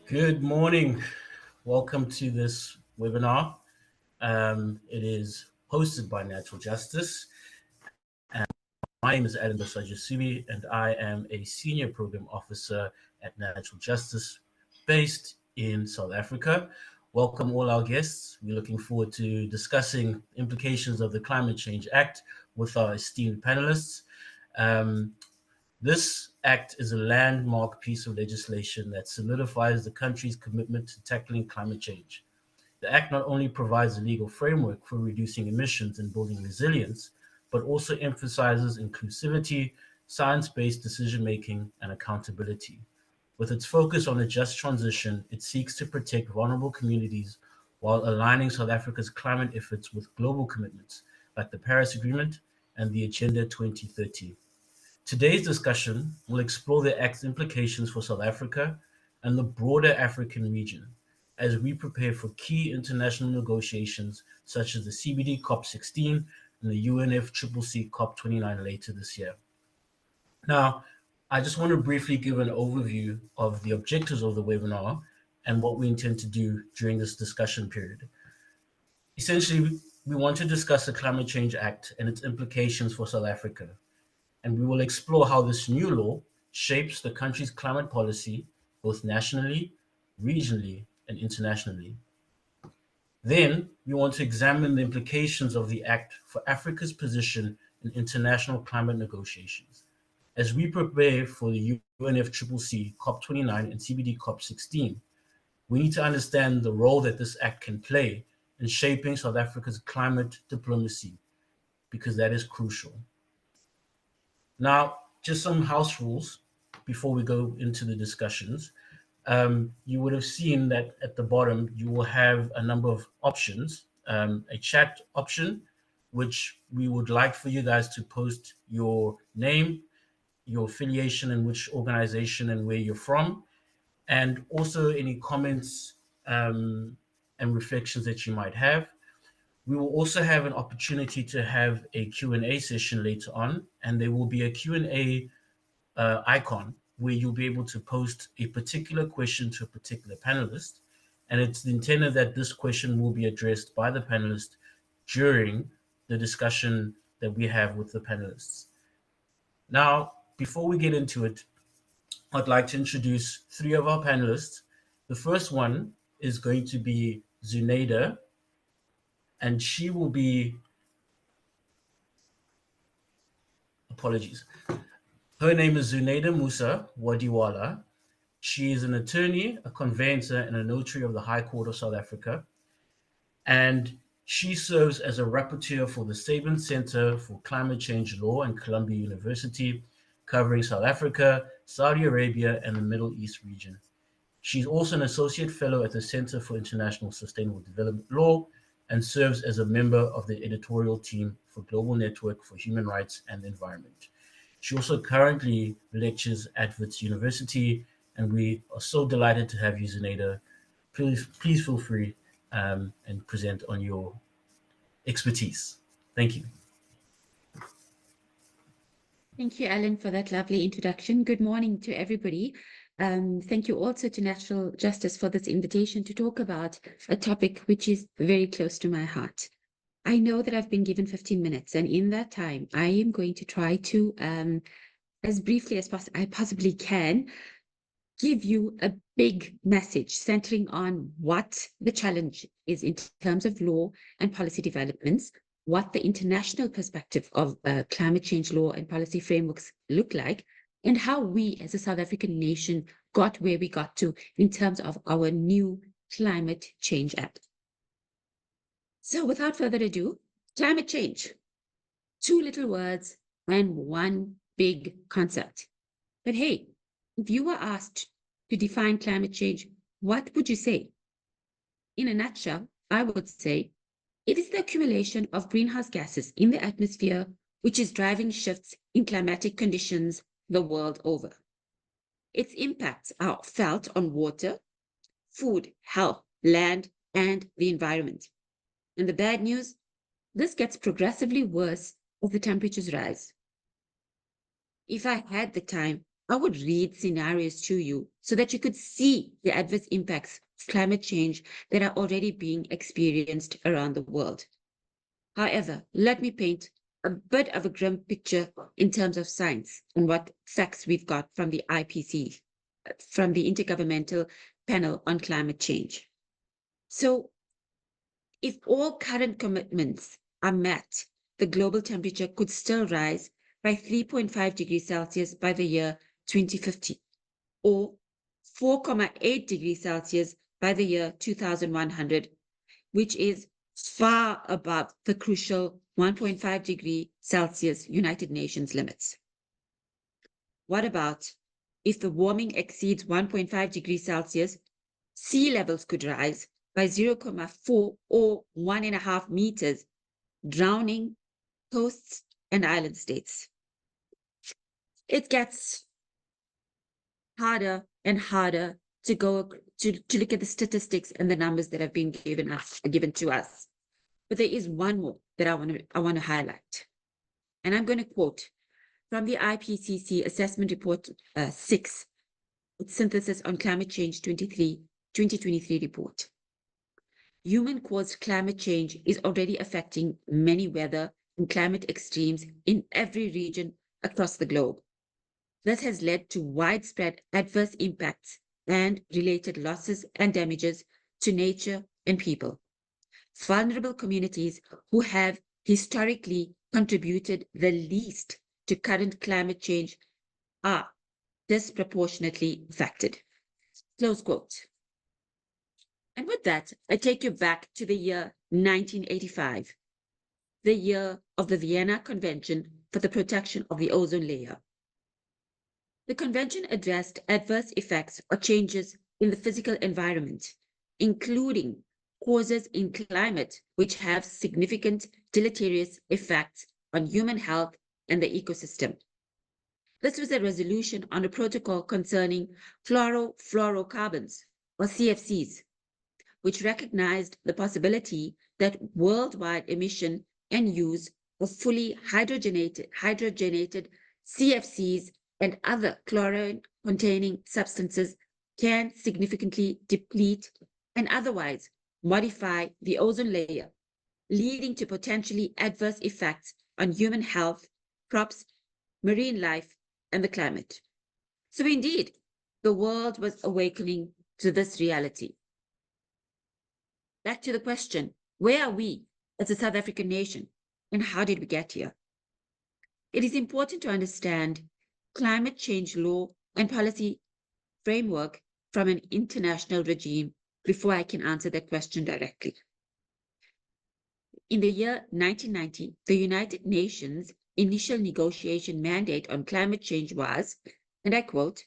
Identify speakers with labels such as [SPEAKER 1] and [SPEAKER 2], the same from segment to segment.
[SPEAKER 1] Good morning. Welcome to this webinar. It is hosted by Natural Justice. And my name is Allan Basajjasubi, and I am a Senior Program Officer at Natural Justice based in South Africa. Welcome all our guests. We're looking forward to discussing implications of the Climate Change Act with our esteemed panelists. This act is a landmark piece of legislation that solidifies the country's commitment to tackling climate change. The act not only provides a legal framework for reducing emissions and building resilience, but also emphasizes inclusivity, science-based decision-making, and accountability. With its focus on a just transition, it seeks to protect vulnerable communities while aligning South Africa's climate efforts with global commitments like the Paris Agreement and the Agenda 2030. Today's discussion will explore the Act's implications for South Africa and the broader African region as we prepare for key international negotiations such as the CBD COP16 and the UNFCCC COP29 later this year. Now, I just want to briefly give an overview of the objectives of the webinar and what we intend to do during this discussion period. Essentially, we want to discuss the Climate Change Act and its implications for South Africa, and we will explore how this new law shapes the country's climate policy, both nationally, regionally, and internationally. Then, we want to examine the implications of the Act for Africa's position in international climate negotiations. As we prepare for the UNFCCC COP29 and CBD COP16, we need to understand the role that this Act can play in shaping South Africa's climate diplomacy, because that is crucial. Now, just some house rules before we go into the discussions. You would have seen that at the bottom, you will have a number of options, a chat option, which we would like for you guys to post your name, your affiliation, and which organization and where you're from, and also any comments and reflections that you might have. We will also have an opportunity to have a Q&A session later on, and there will be a Q&A icon where you'll be able to post a particular question to a particular panelist. And it's intended that this question will be addressed by the panelist during the discussion that we have with the panelists. Now, before we get into it, I'd like to introduce three of our panelists. The first one is going to be Zunaida, and she will be, apologies. Her name is Zunaida Moosa Wadiwala. She is an attorney, a conveyancer, and a notary of the High Court of South Africa. And she serves as a rapporteur for the Sabin Center for Climate Change Law in Columbia University, covering South Africa, Saudi Arabia, and the Middle East region. She's also an associate fellow at the Center for International Sustainable Development Law and serves as a member of the editorial team for Global Network for Human Rights and the Environment. She also currently lectures at Wits University, and we are so delighted to have you, Zunaida. Please feel free and present on your expertise. Thank you.
[SPEAKER 2] Thank you, Allan, for that lovely introduction. Good morning to everybody. Thank you also to Natural Justice for this invitation to talk about a topic which is very close to my heart. I know that I've been given 15 minutes, and in that time, I am going to try to, as briefly as I possibly can, give you a big message centering on what the challenge is in terms of law and policy developments, what the international perspective of climate change law and policy frameworks look like, and how we as a South African nation got where we got to in terms of our new Climate Change Act. So without further ado, climate change, two little words and one big concept. But hey, if you were asked to define climate change, what would you say? In a nutshell, I would say it is the accumulation of greenhouse gases in the atmosphere which is driving shifts in climatic conditions the world over. Its impacts are felt on water, food, health, land, and the environment. And the bad news, this gets progressively worse as the temperatures rise. If I had the time, I would read scenarios to you so that you could see the adverse impacts of climate change that are already being experienced around the world. However, let me paint a bit of a grim picture in terms of science and what facts we've got from the IPC, from the Intergovernmental Panel on Climate Change. So, if all current commitments are met, the global temperature could still rise by 3.5 degrees Celsius by the year 2050, or 4.8 degrees Celsius by the year 2100, which is far above the crucial 1.5 degree Celsius United Nations limits. What about if the warming exceeds 1.5 degrees Celsius, sea levels could rise by 0.4 or 1.5 meters, drowning coasts and island states. It gets harder and harder to go to look at the statistics and the numbers that have been given to us. But there is one more that I want to highlight. And I'm going to quote from the IPCC Assessment Report 6, Synthesis on Climate Change 2023 report. Human-caused climate change is already affecting many weather and climate extremes in every region across the globe. This has led to widespread adverse impacts and related losses and damages to nature and people. Vulnerable communities who have historically contributed the least to current climate change are disproportionately affected. Close quote. And with that, I take you back to the year 1985, the year of the Vienna Convention for the Protection of the Ozone Layer. The convention addressed adverse effects or changes in the physical environment, including causes in climate which have significant deleterious effects on human health and the ecosystem. This was a resolution on a protocol concerning chlorofluorocarbons, or CFCs, which recognized the possibility that worldwide emission and use of fully hydrogenated CFCs and other chlorine-containing substances can significantly deplete and otherwise modify the ozone layer, leading to potentially adverse effects on human health, crops, marine life, and the climate. So indeed, the world was awakening to this reality. Back to the question, where are we as a South African nation, and how did we get here? It is important to understand climate change law and policy framework from an international regime before I can answer that question directly. In the year 1990, the United Nations initial negotiation mandate on climate change was, and I quote,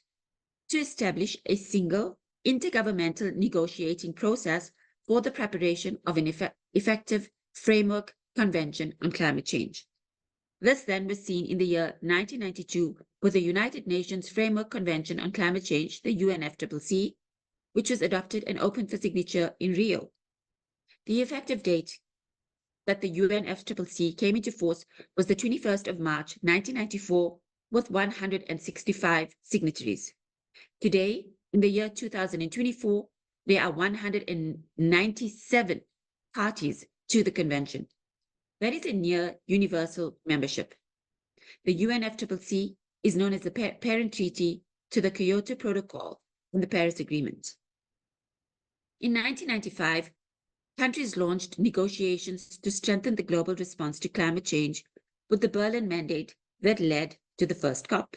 [SPEAKER 2] to establish a single intergovernmental negotiating process for the preparation of an effective framework convention on climate change. This then was seen in the year 1992 with the United Nations Framework Convention on Climate Change, the UNFCCC, which was adopted and opened for signature in Rio. The effective date that the UNFCCC came into force was the 21st of March, 1994, with 165 signatories. Today, in the year 2024, there are 197 parties to the convention. That is a near universal membership. The UNFCCC is known as the parent treaty to the Kyoto Protocol and the Paris Agreement. In 1995, countries launched negotiations to strengthen the global response to climate change with the Berlin Mandate that led to the first COP.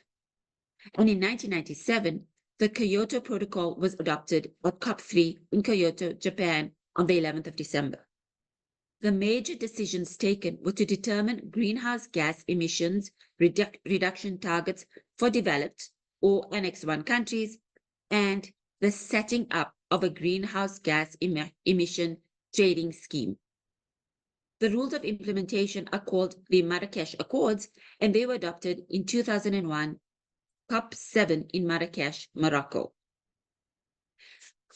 [SPEAKER 2] And in 1997, the Kyoto Protocol was adopted at COP3 in Kyoto, Japan on the 11th of December. The major decisions taken were to determine greenhouse gas emissions reduction targets for developed or Annex 1 countries and the setting up of a greenhouse gas emission trading scheme. The rules of implementation are called the Marrakesh Accords, and they were adopted in 2001, COP7 in Marrakesh, Morocco.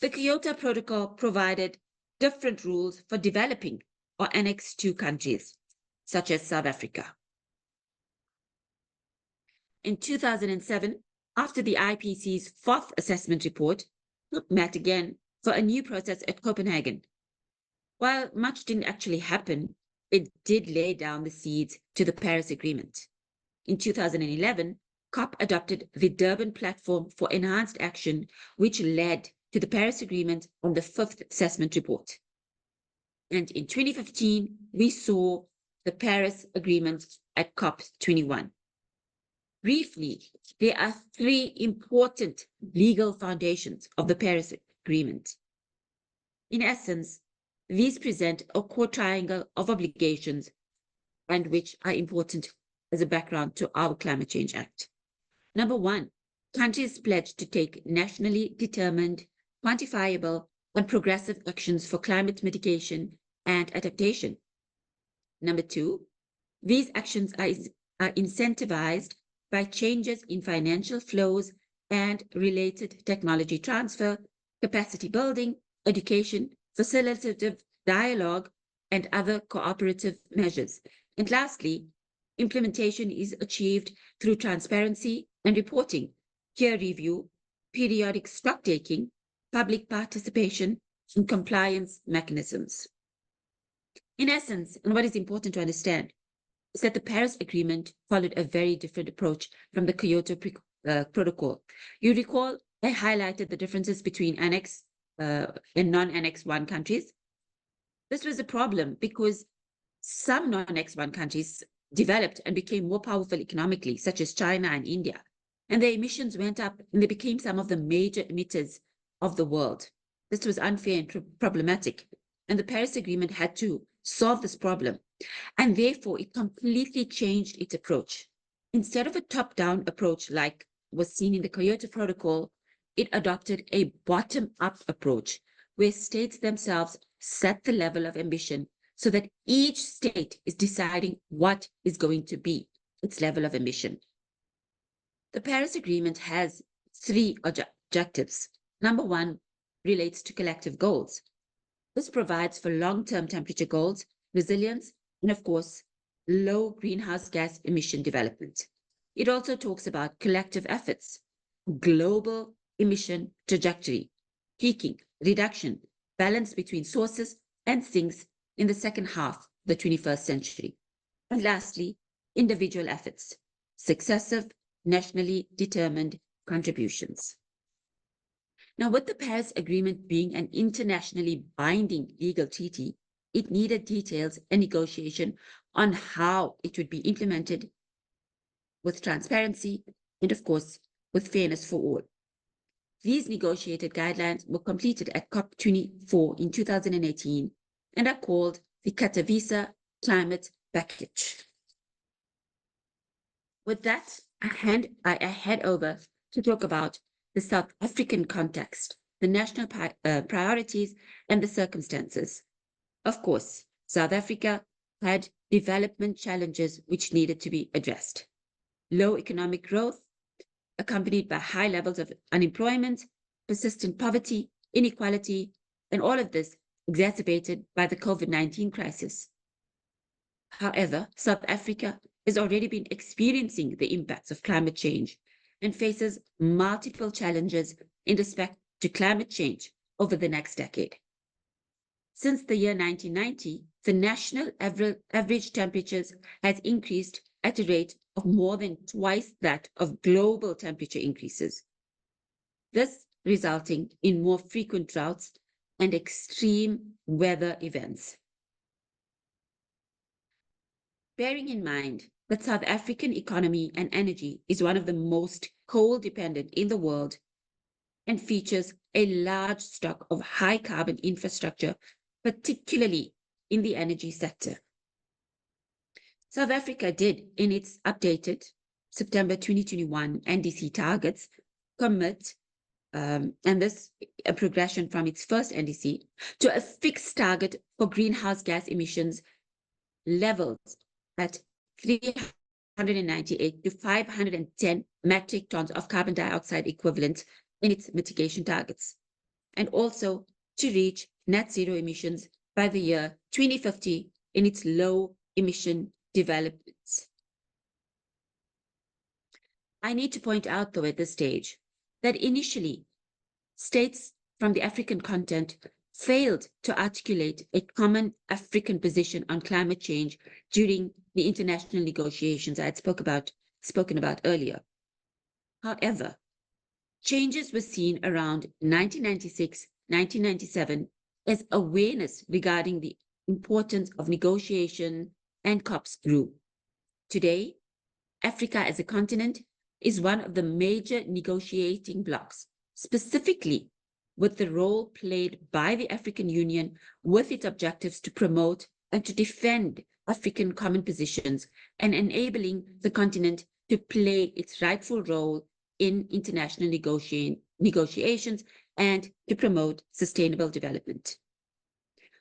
[SPEAKER 2] The Kyoto Protocol provided different rules for developing or Annex 2 countries, such as South Africa. In 2007, after the IPCC's fourth assessment report, met again for a new process at Copenhagen. While much didn't actually happen, it did lay down the seeds to the Paris Agreement. In 2011, COP adopted the Durban Platform for Enhanced Action, which led to the Paris Agreement on the fifth assessment report. And in 2015, we saw the Paris Agreement at COP21. Briefly, there are three important legal foundations of the Paris Agreement. In essence, these present a core triangle of obligations and which are important as a background to our Climate Change Act. Number one, countries pledge to take nationally determined, quantifiable, and progressive actions for climate mitigation and adaptation. Number two, these actions are incentivized by changes in financial flows and related technology transfer, capacity building, education, facilitative dialogue, and other cooperative measures. And lastly, implementation is achieved through transparency and reporting, peer review, periodic stock taking, public participation, and compliance mechanisms. In essence, and what is important to understand, is that the Paris Agreement followed a very different approach from the Kyoto Protocol. You recall I highlighted the differences between Annex and non-Annex 1 countries. This was a problem because some non-Annex 1 countries developed and became more powerful economically, such as China and India, and their emissions went up and they became some of the major emitters of the world. This was unfair and problematic, and the Paris Agreement had to solve this problem, and therefore it completely changed its approach. Instead of a top-down approach like was seen in the Kyoto Protocol, it adopted a bottom-up approach where states themselves set the level of ambition so that each state is deciding what is going to be its level of ambition. The Paris Agreement has three objectives. Number one relates to collective goals. This provides for long-term temperature goals, resilience, and of course, low greenhouse gas emission development. It also talks about collective efforts, global emission trajectory, peaking, reduction, balance between sources and sinks in the second half of the 21st century. And lastly, individual efforts, successive, nationally determined contributions. Now, with the Paris Agreement being an internationally binding legal treaty, it needed details and negotiation on how it would be implemented with transparency and, of course, with fairness for all. These negotiated guidelines were completed at COP24 in 2018 and are called the Katowice Climate Package. With that, I head over to talk about the South African context, the national priorities, and the circumstances. Of course, South Africa had development challenges which needed to be addressed. Low economic growth, accompanied by high levels of unemployment, persistent poverty, inequality, and all of this exacerbated by the COVID-19 crisis. However, South Africa has already been experiencing the impacts of climate change and faces multiple challenges in respect to climate change over the next decade. Since the year 1990, the national average temperatures has increased at a rate of more than twice that of global temperature increases. This resulting in more frequent droughts and extreme weather events. Bearing in mind that South African economy and energy is one of the most coal-dependent in the world and features a large stock of high-carbon infrastructure, particularly in the energy sector. South Africa did, in its updated September 2021 NDC targets, commit, and this a progression from its first NDC, to a fixed target for greenhouse gas emissions levels at 398 to 510 metric tons of carbon dioxide equivalent in its mitigation targets, and also to reach net zero emissions by the year 2050 in its low emission developments. I need to point out, though, at this stage, that initially, states from the African continent failed to articulate a common African position on climate change during the international negotiations I had spoken about earlier. However, changes were seen around 1996, 1997 as awareness regarding the importance of negotiation and COPs grew. Today, Africa as a continent is one of the major negotiating blocs, specifically with the role played by the African Union with its objectives to promote and to defend African common positions and enabling the continent to play its rightful role in international negotiations and to promote sustainable development.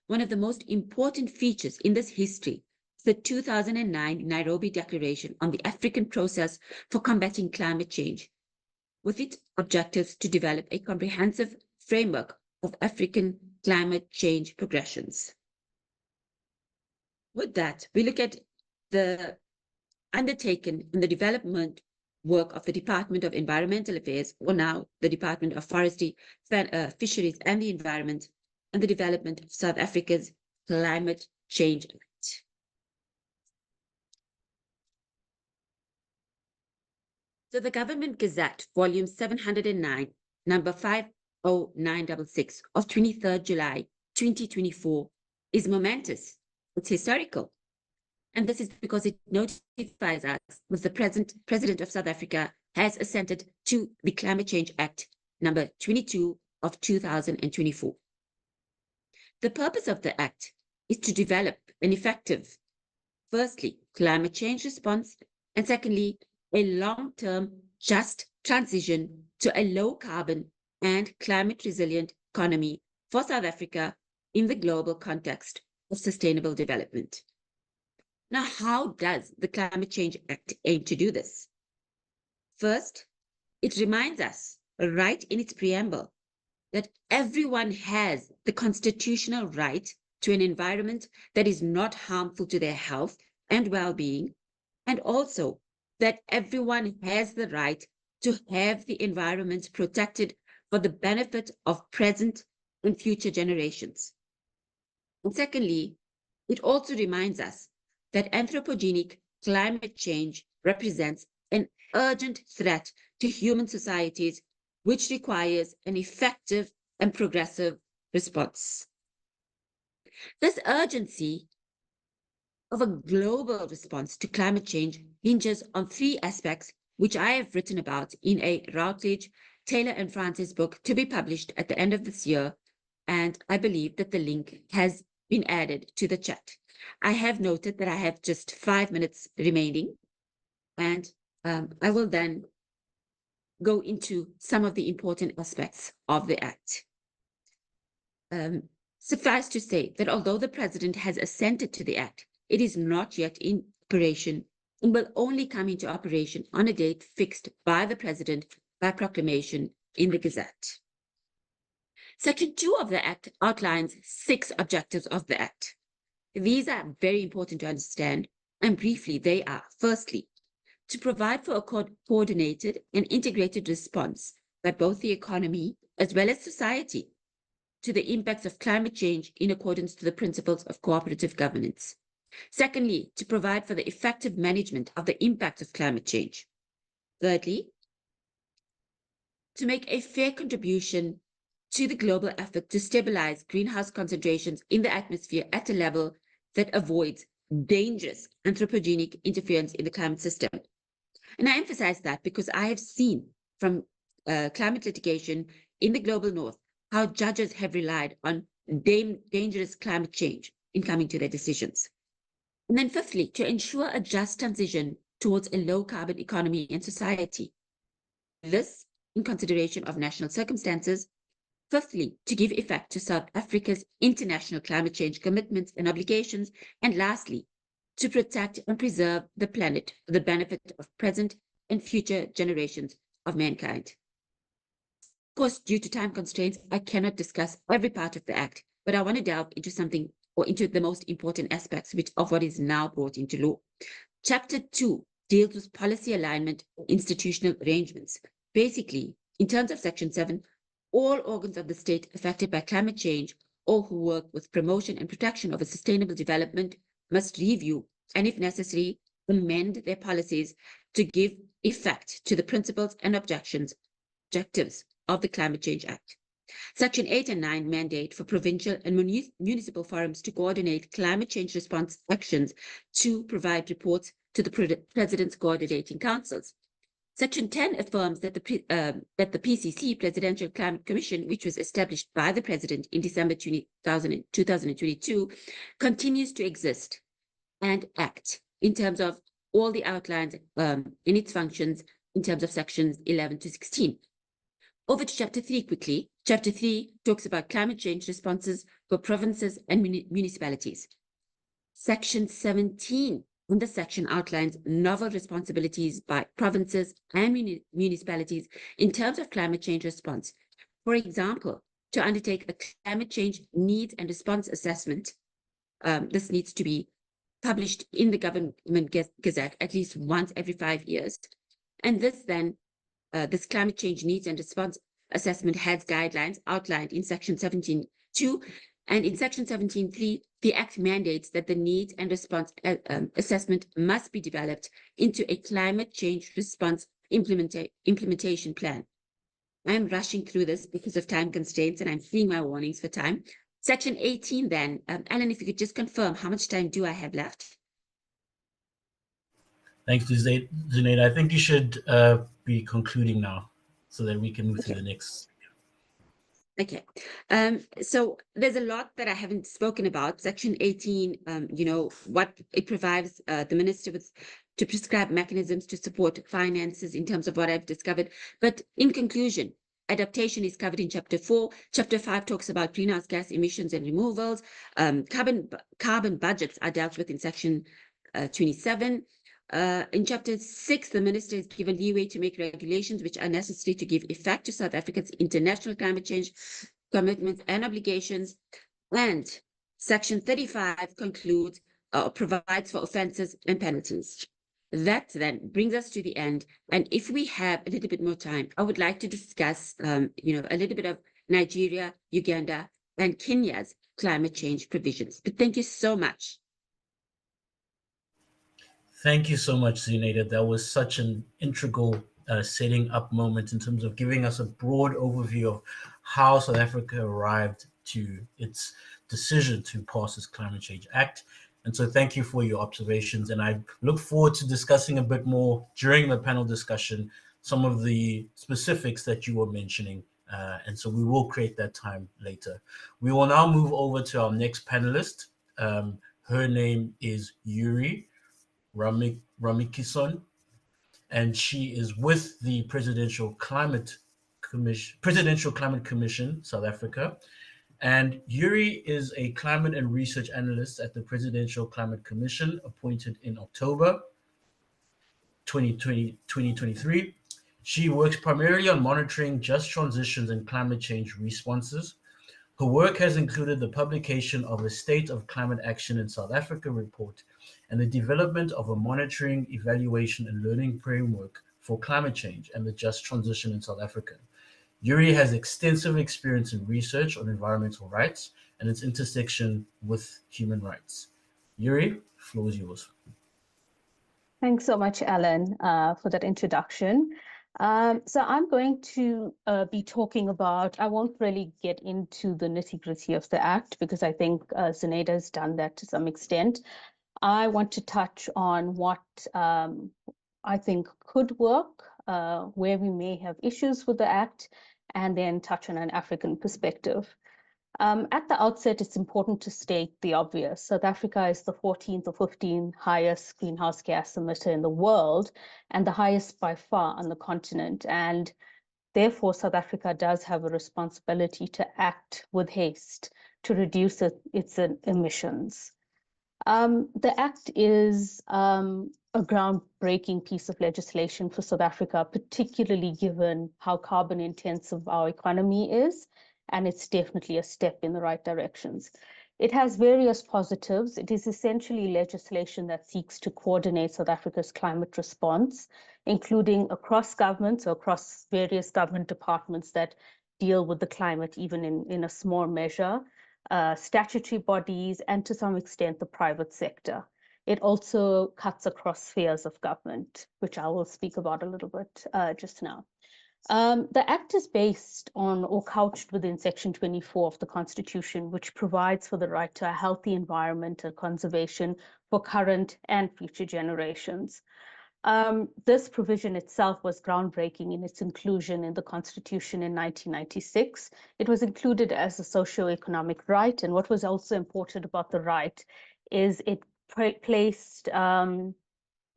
[SPEAKER 2] One of the most important features in this history is the 2009 Nairobi Declaration on the African Process for Combating Climate Change, with its objectives to develop a comprehensive framework of African climate change progressions. With that, we look at the undertaken in the development work of the Department of Environmental Affairs, or now the Department of Forestry, Fisheries and the Environment, and the development of South Africa's Climate Change Act. So the Government Gazette, Volume 709, number 50966 of 23rd July 2024 is momentous. It's historical. And this is because it notifies us that the President of South Africa has assented to the Climate Change Act number 22 of 2024. The purpose of the Act is to develop an effective, firstly, climate change response, and secondly, a long-term just transition to a low-carbon and climate-resilient economy for South Africa in the global context of sustainable development. Now, how does the Climate Change Act aim to do this? First, it reminds us, right in its preamble, that everyone has the constitutional right to an environment that is not harmful to their health and well-being, and also that everyone has the right to have the environment protected for the benefit of present and future generations. And secondly, it also reminds us that anthropogenic climate change represents an urgent threat to human societies, which requires an effective and progressive response. This urgency of a global response to climate change hinges on three aspects, which I have written about in a Routledge, Taylor and Francis book to be published at the end of this year, and I believe that the link has been added to the chat. I have noted that I have just 5 minutes remaining, and I will then go into some of the important aspects of the Act. Suffice to say that although the President has assented to the Act, it is not yet in operation and will only come into operation on a date fixed by the President by proclamation in the Gazette. Section 2 of the Act outlines 6 objectives of the Act. These are very important to understand, and briefly they are, firstly, to provide for a coordinated and integrated response by both the economy as well as society to the impacts of climate change in accordance to the principles of cooperative governance. Secondly, to provide for the effective management of the impacts of climate change. Thirdly, to make a fair contribution to the global effort to stabilize greenhouse concentrations in the atmosphere at a level that avoids dangerous anthropogenic interference in the climate system. And I emphasize that because I have seen from climate litigation in the global north how judges have relied on dangerous climate change in coming to their decisions. And then fifthly, to ensure a just transition towards a low-carbon economy and society. This in consideration of national circumstances. Fifthly, to give effect to South Africa's international climate change commitments and obligations. And lastly, to protect and preserve the planet for the benefit of present and future generations of mankind. Of course, due to time constraints, I cannot discuss every part of the Act, but I want to delve into something or into the most important aspects of what is now brought into law. Chapter 2 deals with policy alignment, institutional arrangements. Basically, in terms of Section 7, all organs of the state affected by climate change or who work with promotion and protection of a sustainable development must review and, if necessary, amend their policies to give effect to the principles and objectives of the Climate Change Act. Section 8 and 9 mandate for provincial and municipal forums to coordinate climate change response actions to provide reports to the President's coordinating councils. Section 10 affirms that the PCC, Presidential Climate Commission, which was established by the President in December 2022, continues to exist and act in terms of all the outlines in its functions in terms of sections 11 to 16. Over to Chapter 3 quickly. Chapter 3 talks about climate change responses for provinces and municipalities. Section 17 in the section outlines novel responsibilities by provinces and municipalities in terms of climate change response. For example, to undertake a climate change needs and response assessment, this needs to be published in the Government Gazette at least once every 5 years. And this then, this climate change needs and response assessment has guidelines outlined in Section 17.2, and in Section 17.3, the Act mandates that the needs and response assessment must be developed into a climate change response implementation plan. I'm rushing through this because of time constraints, and I'm seeing my warnings for time. Section 18 then, Allan, if you could just confirm, how much time do I have left?
[SPEAKER 1] Thanks, Zunaida. I think you should be concluding now so that we can move to the next.
[SPEAKER 2] Okay, so there's a lot that I haven't spoken about. Section 18, what it provides the minister with to prescribe mechanisms to support finances in terms of what I've discovered. But in conclusion, adaptation is covered in Chapter 4. Chapter 5 talks about greenhouse gas emissions and removals. Carbon budgets are dealt with in Section 27. In Chapter 6, the minister is given leeway to make regulations which are necessary to give effect to South Africa's international climate change commitments and obligations. And Section 35 concludes provides for offences and penalties. That then brings us to the end. And if we have a little bit more time, I would like to discuss, a little bit of Nigeria, Uganda, and Kenya's climate change provisions. But thank you so much.
[SPEAKER 1] Thank you so much, Zunaida. That was such an integral setting up moment in terms of giving us a broad overview of how South Africa arrived to its decision to pass this Climate Change Act. And so thank you for your observations. And I look forward to discussing a bit more during the panel discussion, some of the specifics that you were mentioning. And so we will create that time later. We will now move over to our next panelist. Her name is Yuri Ramkisson, and she is with the Presidential Climate Commission, South Africa. And Yuri is a climate and research analyst at the Presidential Climate Commission, appointed in October 2023. She works primarily on monitoring just transitions and climate change responses. Her work has included the publication of a State of Climate Action in South Africa report and the development of a monitoring, evaluation, and learning framework for climate change and the just transition in South Africa. Yuri has extensive experience in research on environmental rights and its intersection with human rights. Yuri, floor is yours.
[SPEAKER 3] Thanks so much, Allan, for that introduction. So I'm going to be talking about, I won't really get into the nitty-gritty of the Act because I think Zunaida has done that to some extent. I want to touch on what I think could work, where we may have issues with the Act, and then touch on an African perspective. At the outset, it's important to state the obvious. South Africa is the 14th or 15th highest greenhouse gas emitter in the world, and the highest by far on the continent. And therefore, South Africa does have a responsibility to act with haste to reduce its emissions. The Act is a groundbreaking piece of legislation for South Africa, particularly given how carbon intensive our economy is, and it's definitely a step in the right directions. It has various positives. It is essentially legislation that seeks to coordinate South Africa's climate response, including across governments or across various government departments that deal with the climate, even in a small measure, statutory bodies, and to some extent, the private sector. It also cuts across spheres of government, which I will speak about a little bit just now. The Act is based on or couched within Section 24 of the Constitution, which provides for the right to a healthy environment and conservation for current and future generations. This provision itself was groundbreaking in its inclusion in the Constitution in 1996. It was included as a socio-economic right, and what was also important about the right is it placed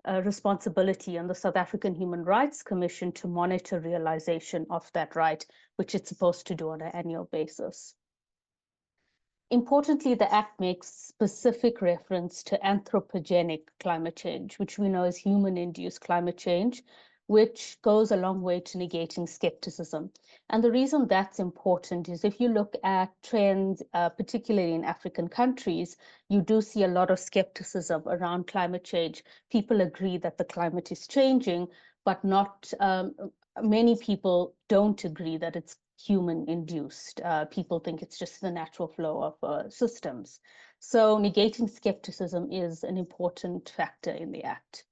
[SPEAKER 3] a responsibility on the South African Human Rights Commission to monitor realization of that right, which it's supposed to do on an annual basis. Importantly, the Act makes specific reference to anthropogenic climate change, which we know is human-induced climate change, which goes a long way to negating skepticism. And the reason that's important is if you look at trends, particularly in African countries, you do see a lot of skepticism around climate change. People agree that the climate is changing, but not many people don't agree that it's human-induced. People think it's just the natural flow of systems. So negating skepticism is an important factor in the Act.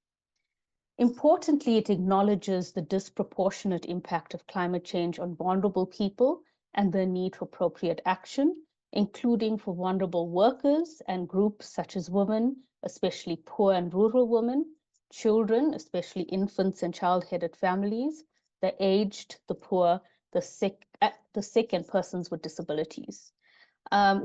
[SPEAKER 3] Importantly, it acknowledges the disproportionate impact of climate change on vulnerable people and the need for appropriate action, including for vulnerable workers and groups such as women, especially poor and rural women, children, especially infants and child-headed families, the aged, the poor, the sick and persons with disabilities.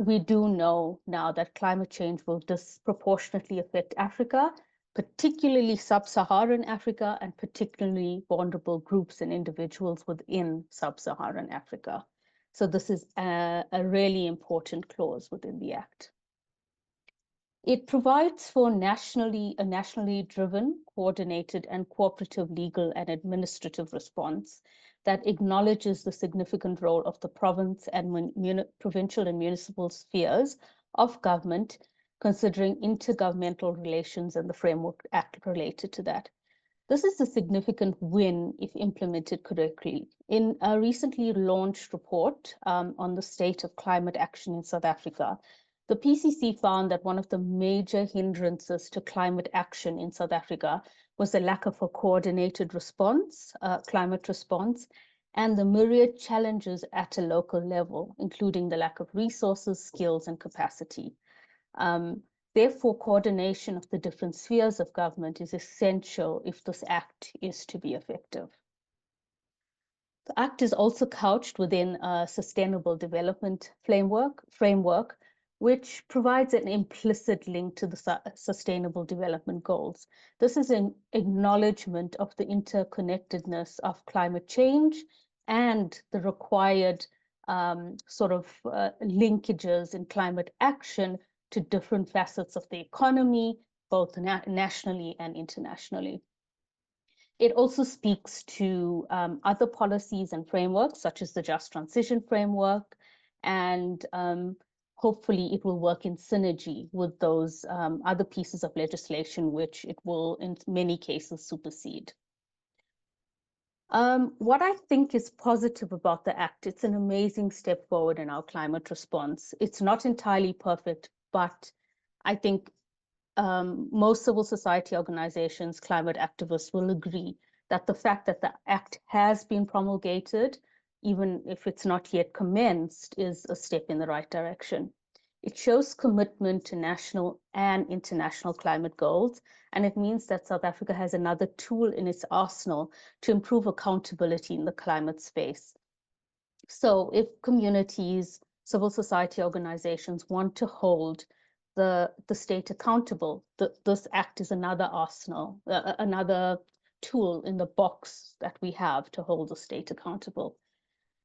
[SPEAKER 3] We do know now that climate change will disproportionately affect Africa, particularly sub-Saharan Africa, and particularly vulnerable groups and individuals within sub-Saharan Africa. So this is a really important clause within the Act. It provides for a nationally driven, coordinated, and cooperative legal and administrative response that acknowledges the significant role of the province and provincial and municipal spheres of government, considering intergovernmental relations and the Framework Act related to that. This is a significant win if implemented correctly. In a recently launched report on the state of climate action in South Africa, the PCC found that one of the major hindrances to climate action in South Africa was the lack of a coordinated response, climate response, and the myriad challenges at a local level, including the lack of resources, skills, and capacity. Therefore, coordination of the different spheres of government is essential if this Act is to be effective. The Act is also couched within a sustainable development framework, which provides an implicit link to the Sustainable Development Goals. This is an acknowledgement of the interconnectedness of climate change and the required linkages in climate action to different facets of the economy, both nationally and internationally. It also speaks to other policies and frameworks, such as the Just Transition Framework, and hopefully it will work in synergy with those other pieces of legislation, which it will, in many cases, supersede. What I think is positive about the Act, it's an amazing step forward in our climate response. It's not entirely perfect, but I think most civil society organizations, climate activists will agree that the fact that the Act has been promulgated, even if it's not yet commenced, is a step in the right direction. It shows commitment to national and international climate goals, and it means that South Africa has another tool in its arsenal to improve accountability in the climate space. So if communities, civil society organizations want to hold the state accountable, this Act is another arsenal, another tool in the box that we have to hold the state accountable.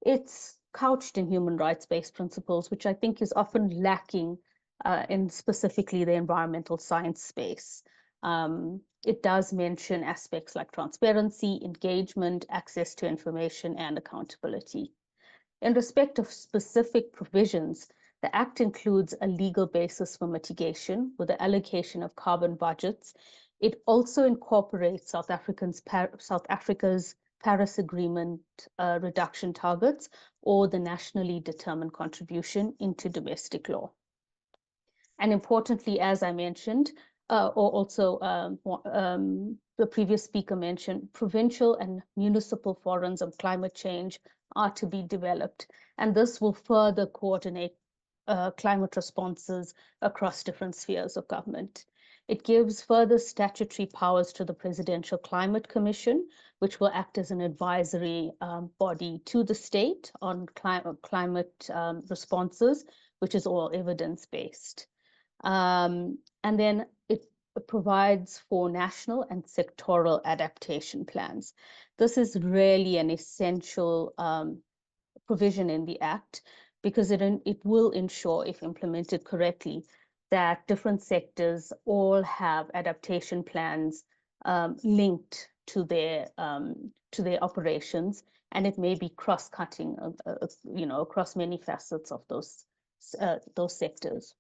[SPEAKER 3] It's couched in human rights-based principles, which I think is often lacking in specifically the environmental science space. It does mention aspects like transparency, engagement, access to information, and accountability. In respect of specific provisions, The Act includes a legal basis for mitigation with the allocation of carbon budgets. It also incorporates South Africa's Paris Agreement reduction targets or the nationally determined contribution into domestic law. And importantly, as I mentioned, or also the previous speaker mentioned, provincial and municipal forums on climate change are to be developed. And this will further coordinate climate responses across different spheres of government. It gives further statutory powers to the Presidential Climate Commission, which will act as an advisory body to the state on climate responses, which is all evidence-based. And then it provides for national and sectoral adaptation plans. This is really an essential provision in the Act because it will ensure, if implemented correctly, that different sectors all have adaptation plans linked to their operations, and it may be cross-cutting, across many facets of those sectors.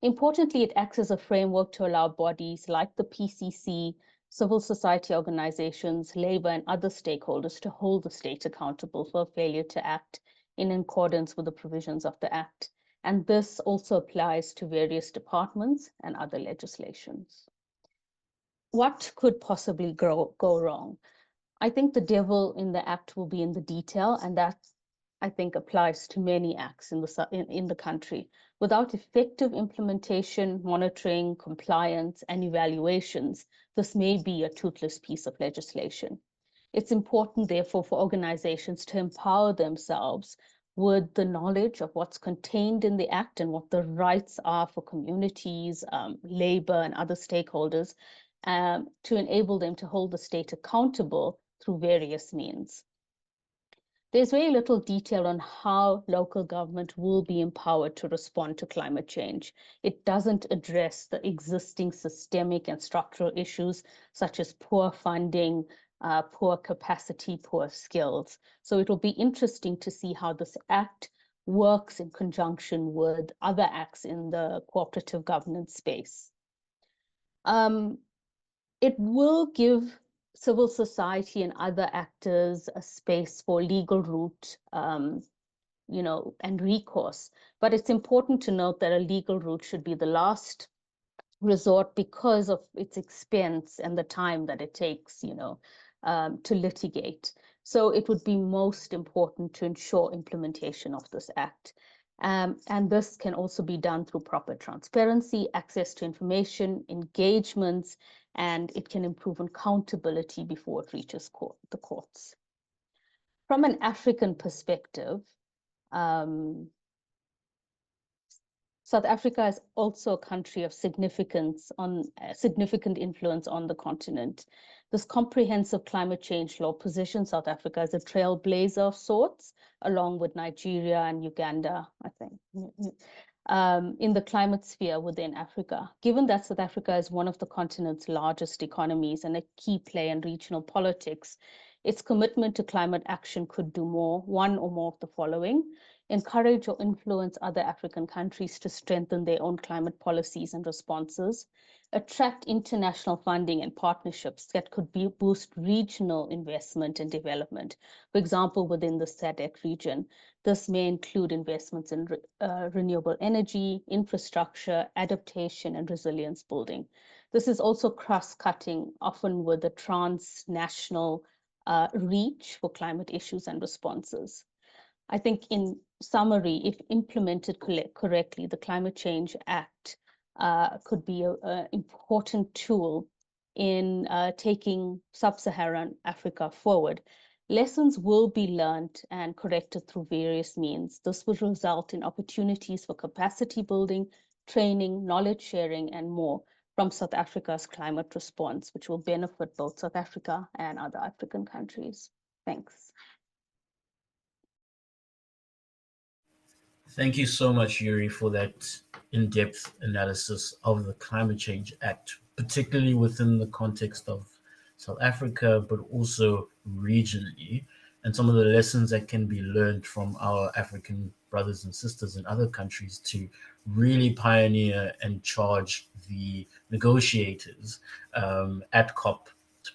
[SPEAKER 3] Importantly, it acts as a framework to allow bodies like the PCC, civil society organizations, labor, and other stakeholders to hold the state accountable for failure to act in accordance with the provisions of the Act. And this also applies to various departments and other legislations. What could possibly go wrong? I think the devil in the Act will be in the detail, and that, I think, applies to many acts in the country. Without effective implementation, monitoring, compliance, and evaluations, this may be a toothless piece of legislation. It's important, therefore, for organizations to empower themselves with the knowledge of what's contained in the Act and what the rights are for communities, labor, and other stakeholders, to enable them to hold the state accountable through various means. There's very little detail on how local government will be empowered to respond to climate change. It doesn't address the existing systemic and structural issues such as poor funding, poor capacity, poor skills. So it will be interesting to see how this Act works in conjunction with other acts in the cooperative governance space. It will give civil society and other actors a space for legal route, and recourse. But it's important to note that a legal route should be the last resort because of its expense and the time that it takes, to litigate. So it would be most important to ensure implementation of this Act. And this can also be done through proper transparency, access to information, engagements, and it can improve accountability before it reaches the courts. From an African perspective, South Africa is also a country of significant influence on the continent. This comprehensive climate change law positions South Africa as a trailblazer of sorts, along with Nigeria and Uganda, I think, in the climate sphere within Africa. Given that South Africa is one of the continent's largest economies and a key player in regional politics, its commitment to climate action could do one or more of the following: encourage or influence other African countries to strengthen their own climate policies and responses, attract international funding and partnerships that could boost regional investment and development. For example, within the SADC region, this may include investments in renewable energy, infrastructure, adaptation, and resilience building. This is also cross-cutting, often with a transnational reach for climate issues and responses. I think in summary, if implemented correctly, the Climate Change Act could be an important tool in taking sub-Saharan Africa forward. Lessons will be learned and corrected through various means. This will result in opportunities for capacity building, training, knowledge sharing, and more from South Africa's climate response, which will benefit both South Africa and other African countries. Thanks.
[SPEAKER 1] Thank you so much, Yuri, for that in-depth analysis of the Climate Change Act, particularly within the context of South Africa, but also regionally. and some of the lessons that can be learned from our African brothers and sisters in other countries to really pioneer and charge the negotiators at COP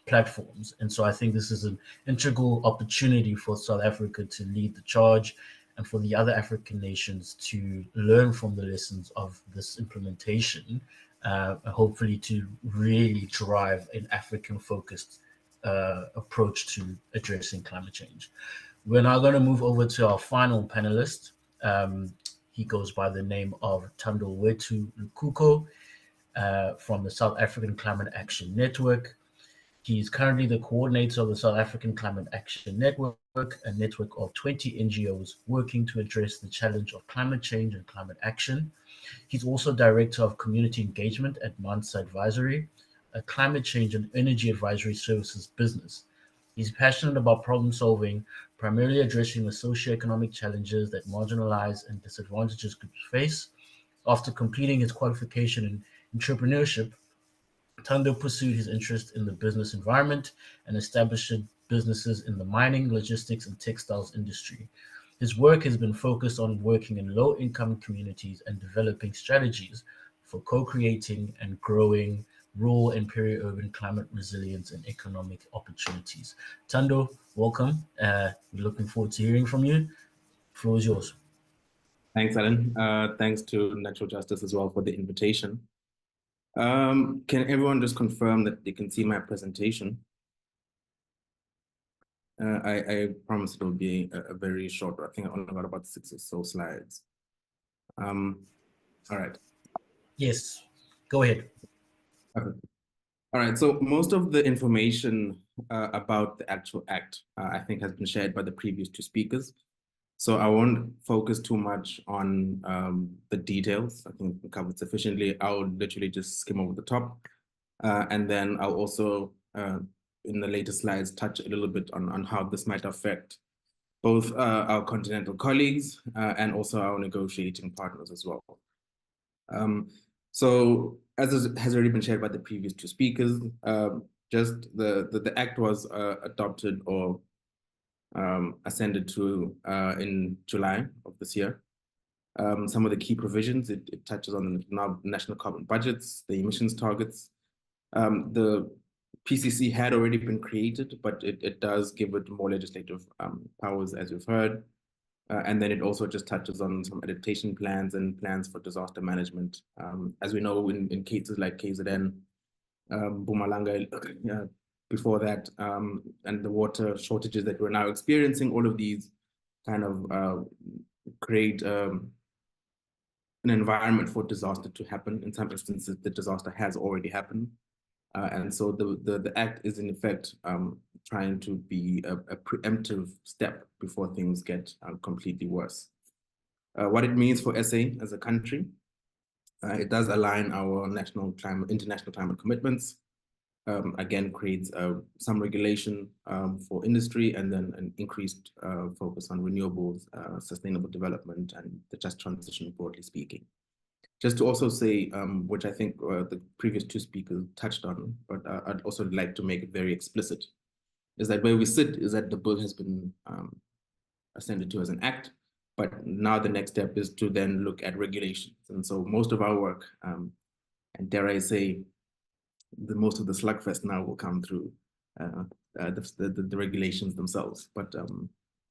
[SPEAKER 1] platforms. And so I think this is an integral opportunity for South Africa to lead the charge and for the other African nations to learn from the lessons of this implementation, hopefully to really drive an African-focused approach to addressing climate change. We're now going to move over to our final panelist. He goes by the name of Thandolwethu Lukuko from the South African Climate Action Network. He is currently the coordinator of the South African Climate Action Network, a network of 20 NGOs working to address the challenge of climate change and climate action. He's also director of community engagement at Moosa Advisory, a climate change and energy advisory services business. He's passionate about problem solving, primarily addressing the socioeconomic challenges that marginalized and disadvantaged groups face. After completing his qualification in entrepreneurship, Thando pursued his interest in the business environment and established businesses in the mining, logistics, and textiles industry. His work has been focused on working in low-income communities and developing strategies for co-creating and growing rural and peri-urban climate resilience and economic opportunities. Thando, welcome. We're looking forward to hearing from you. The floor is yours.
[SPEAKER 4] Thanks, Allan. Thanks to Natural Justice as well for the invitation. Can everyone just confirm that they can see my presentation? I promise it will be a very short, I think I only got about 6 or so slides. All right.
[SPEAKER 1] Yes, go ahead.
[SPEAKER 4] Okay. All right, so most of the information about the actual act, I think has been shared by the previous 2 speakers. So I won't focus too much on the details. I think we covered sufficiently. I'll literally just skim over the top. And then I'll also, in the later slides, touch a little bit on how this might affect both our continental colleagues and also our negotiating partners as well. So as has already been shared by the previous 2 speakers, just the act was adopted or ascended to in July of this year. Some of the key provisions, it touches on the national carbon budgets, the emissions targets. The PCC had already been created, but it does give it more legislative powers, as we've heard. And then it also just touches on some adaptation plans and plans for disaster management. As we know, in cases like KZN, Mpumalanga, before that, and the water shortages that we're now experiencing, all of these kind of create an environment for disaster to happen. In some instances, the disaster has already happened. And so the act is in effect trying to be a preemptive step before things get completely worse. What it means for SA as a country, it does align our international climate commitments. Again, creates some regulation for industry and then an increased focus on renewables, sustainable development, and the just transition, broadly speaking. Just to also say, which I think the previous 2 speakers touched on, but I'd also like to make it very explicit, is that where we sit is that the bill has been ascended to as an act, but now the next step is to then look at regulations. And so most of our work, and dare I say, most of the slugfest now will come through the regulations themselves. But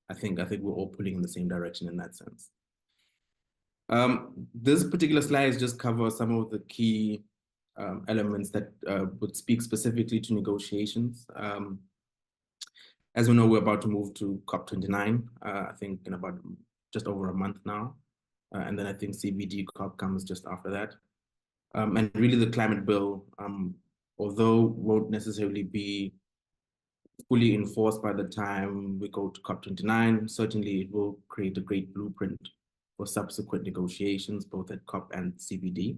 [SPEAKER 4] I think we're all pulling in the same direction in that sense. This particular slide just covers some of the key elements that would speak specifically to negotiations. As we know, we're about to move to COP29, I think in about just over a month now. And then I think CBD COP comes just after that. And really the climate bill, although won't necessarily be fully enforced by the time we go to COP29, certainly it will create a great blueprint for subsequent negotiations, both at COP and CBD.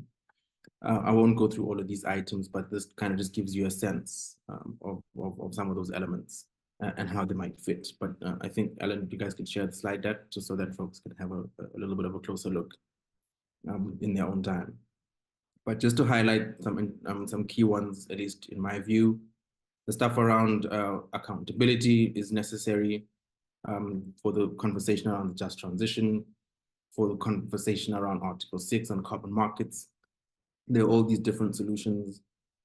[SPEAKER 4] I won't go through all of these items, but this kind of just gives you a sense of some of those elements and how they might fit. But I think, Allan, you guys could share the slide deck just so that folks can have a little bit of a closer look in their own time. But just to highlight some key ones, at least in my view, the stuff around accountability is necessary. for the conversation around the just transition, for the conversation around Article 6 on carbon markets. There are all these different solutions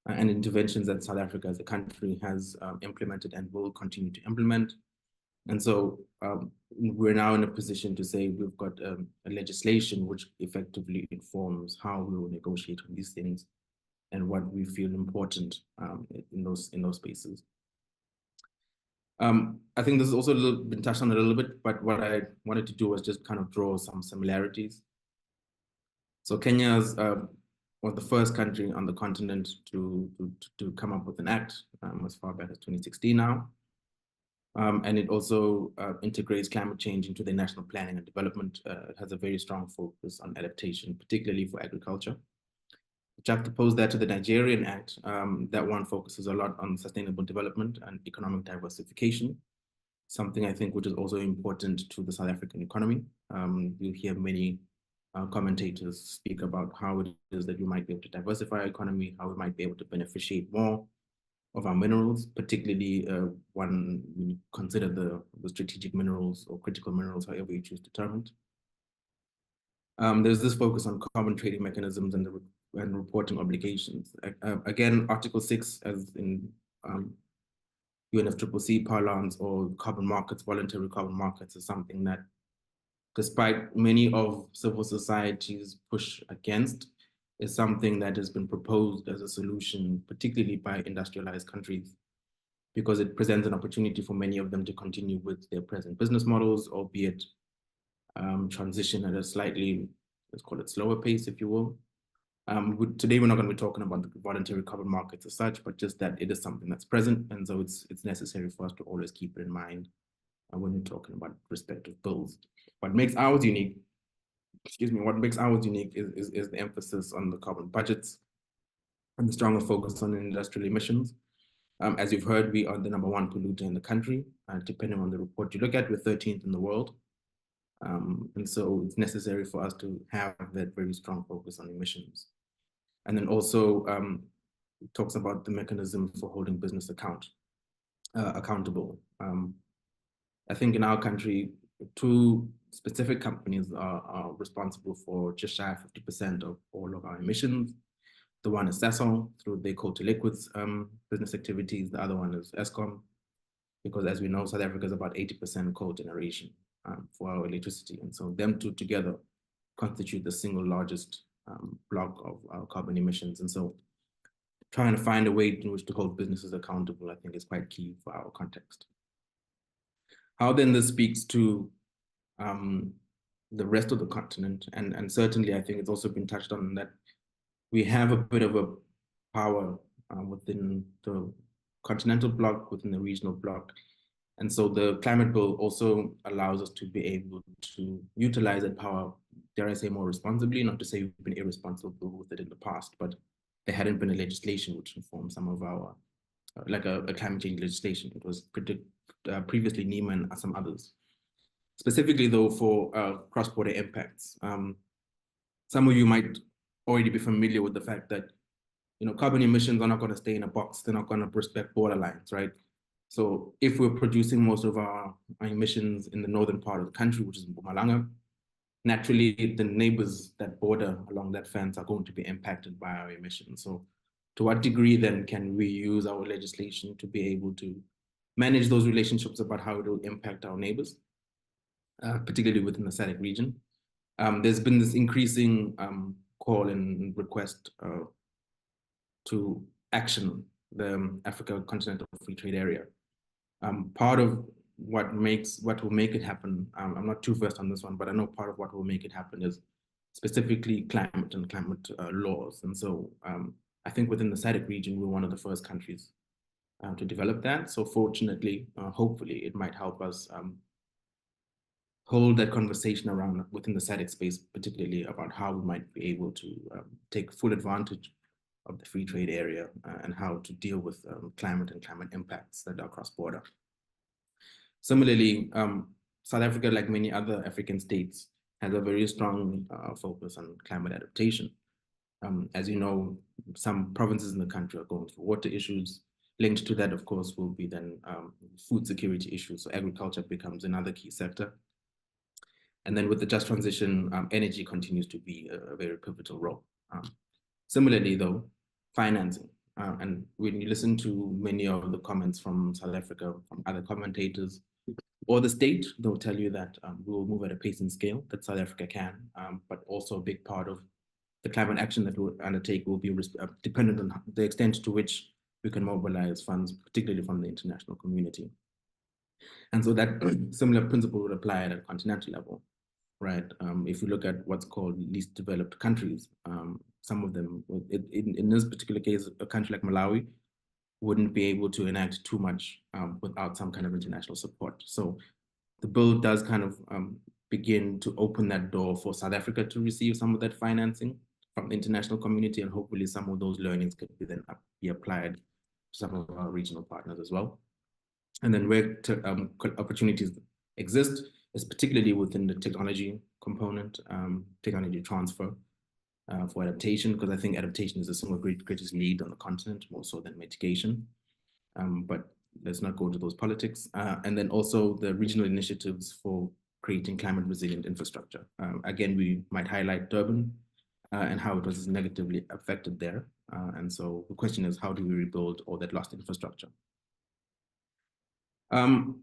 [SPEAKER 4] and interventions that South Africa as a country has implemented and will continue to implement. And so we're now in a position to say we've got a legislation which effectively informs how we will negotiate on these things and what we feel important in those spaces. I think this has also been touched on a little bit, but what I wanted to do was just kind of draw some similarities. So Kenya was the first country on the continent to come up with an act as far back as 2016 now. And it also integrates climate change into the national planning and development. It has a very strong focus on adaptation, particularly for agriculture. Juxtapose that to the Nigerian Act, that one focuses a lot on sustainable development and economic diversification, something I think which is also important to the South African economy. You'll hear many commentators speak about how it is that you might be able to diversify our economy, how we might be able to beneficiate more of our minerals, particularly when you consider the strategic minerals or critical minerals, however you choose to term it. There's this focus on carbon trading mechanisms and reporting obligations. Again, Article 6, as in UNFCCC parlance, or carbon markets, voluntary carbon markets, is something that, despite many of civil society's push against, is something that has been proposed as a solution, particularly by industrialized countries, because it presents an opportunity for many of them to continue with their present business models, albeit transition at a slightly, let's call it slower pace, if you will. Today, we're not going to be talking about the voluntary carbon markets as such, but just that it is something that's present. And so it's necessary for us to always keep it in mind when we're talking about respective bills. What makes ours unique, is the emphasis on the carbon budgets and the stronger focus on industrial emissions. As you've heard, we are the #1 polluter in the country. Depending on the report you look at, we're 13th in the world. And so it's necessary for us to have that very strong focus on emissions. And then also it talks about the mechanism for holding business accountable. I think in our country, 2 specific companies are responsible for just shy of 50% of all of our emissions. The one is Sasol through their coal to liquids business activities. The other one is Eskom, because as we know, South Africa is about 80% coal generation for our electricity. And so them 2 together constitute the single largest block of our carbon emissions. And so trying to find a way in which to hold businesses accountable, I think, is quite key for our context. How then this speaks to the rest of the continent, and certainly I think it's also been touched on that we have a bit of a power within the continental bloc, within the regional bloc. And so the climate bill also allows us to be able to utilize that power, dare I say, more responsibly, not to say we've been irresponsible with it in the past, but there hadn't been a legislation which informed some of our, like a climate change legislation. It was previously NEMA and some others. Specifically though, for cross-border impacts. Some of you might already be familiar with the fact that, carbon emissions are not going to stay in a box. They're not going to respect border lines, right? So if we're producing most of our emissions in the northern part of the country, which is Mpumalanga, naturally the neighbors that border along that fence are going to be impacted by our emissions. So to what degree then can we use our legislation to be able to manage those relationships about how it will impact our neighbors, particularly within the SADC region? There's been this increasing call and request to action the Africa Continental Free Trade Area. Part of what will make it happen, I'm not too versed on this one, but I know part of what will make it happen is specifically climate and climate laws. And so I think within the SADC region, we're one of the first countries to develop that. So fortunately, hopefully, it might help us hold that conversation around within the SADC space, particularly about how we might be able to take full advantage of the free trade area and how to deal with climate and climate impacts that are cross-border. Similarly, South Africa, like many other African states, has a very strong focus on climate adaptation. As you know, some provinces in the country are going through water issues. Linked to that, of course, will be then food security issues. So agriculture becomes another key sector. And then with the just transition, energy continues to be a very pivotal role. Similarly, though, financing. And when you listen to many of the comments from South Africa, from other commentators, or the state, they'll tell you that we will move at a pace and scale that South Africa can, but also a big part of the climate action that we'll undertake will be dependent on the extent to which we can mobilize funds, particularly from the international community. And so that similar principle would apply at a continental level, right? If you look at what's called least developed countries, some of them, in this particular case, a country like Malawi wouldn't be able to enact too much without some kind of international support. So the bill does kind of begin to open that door for South Africa to receive some of that financing from the international community, and hopefully some of those learnings could be then be applied to some of our regional partners as well. And then where opportunities exist is particularly within the technology component, technology transfer for adaptation, because I think adaptation is the single greatest need on the continent, more so than mitigation. But let's not go into those politics. And then also the regional initiatives for creating climate resilient infrastructure. Again, we might highlight Durban and how it was negatively affected there. And so the question is, how do we rebuild all that lost infrastructure? The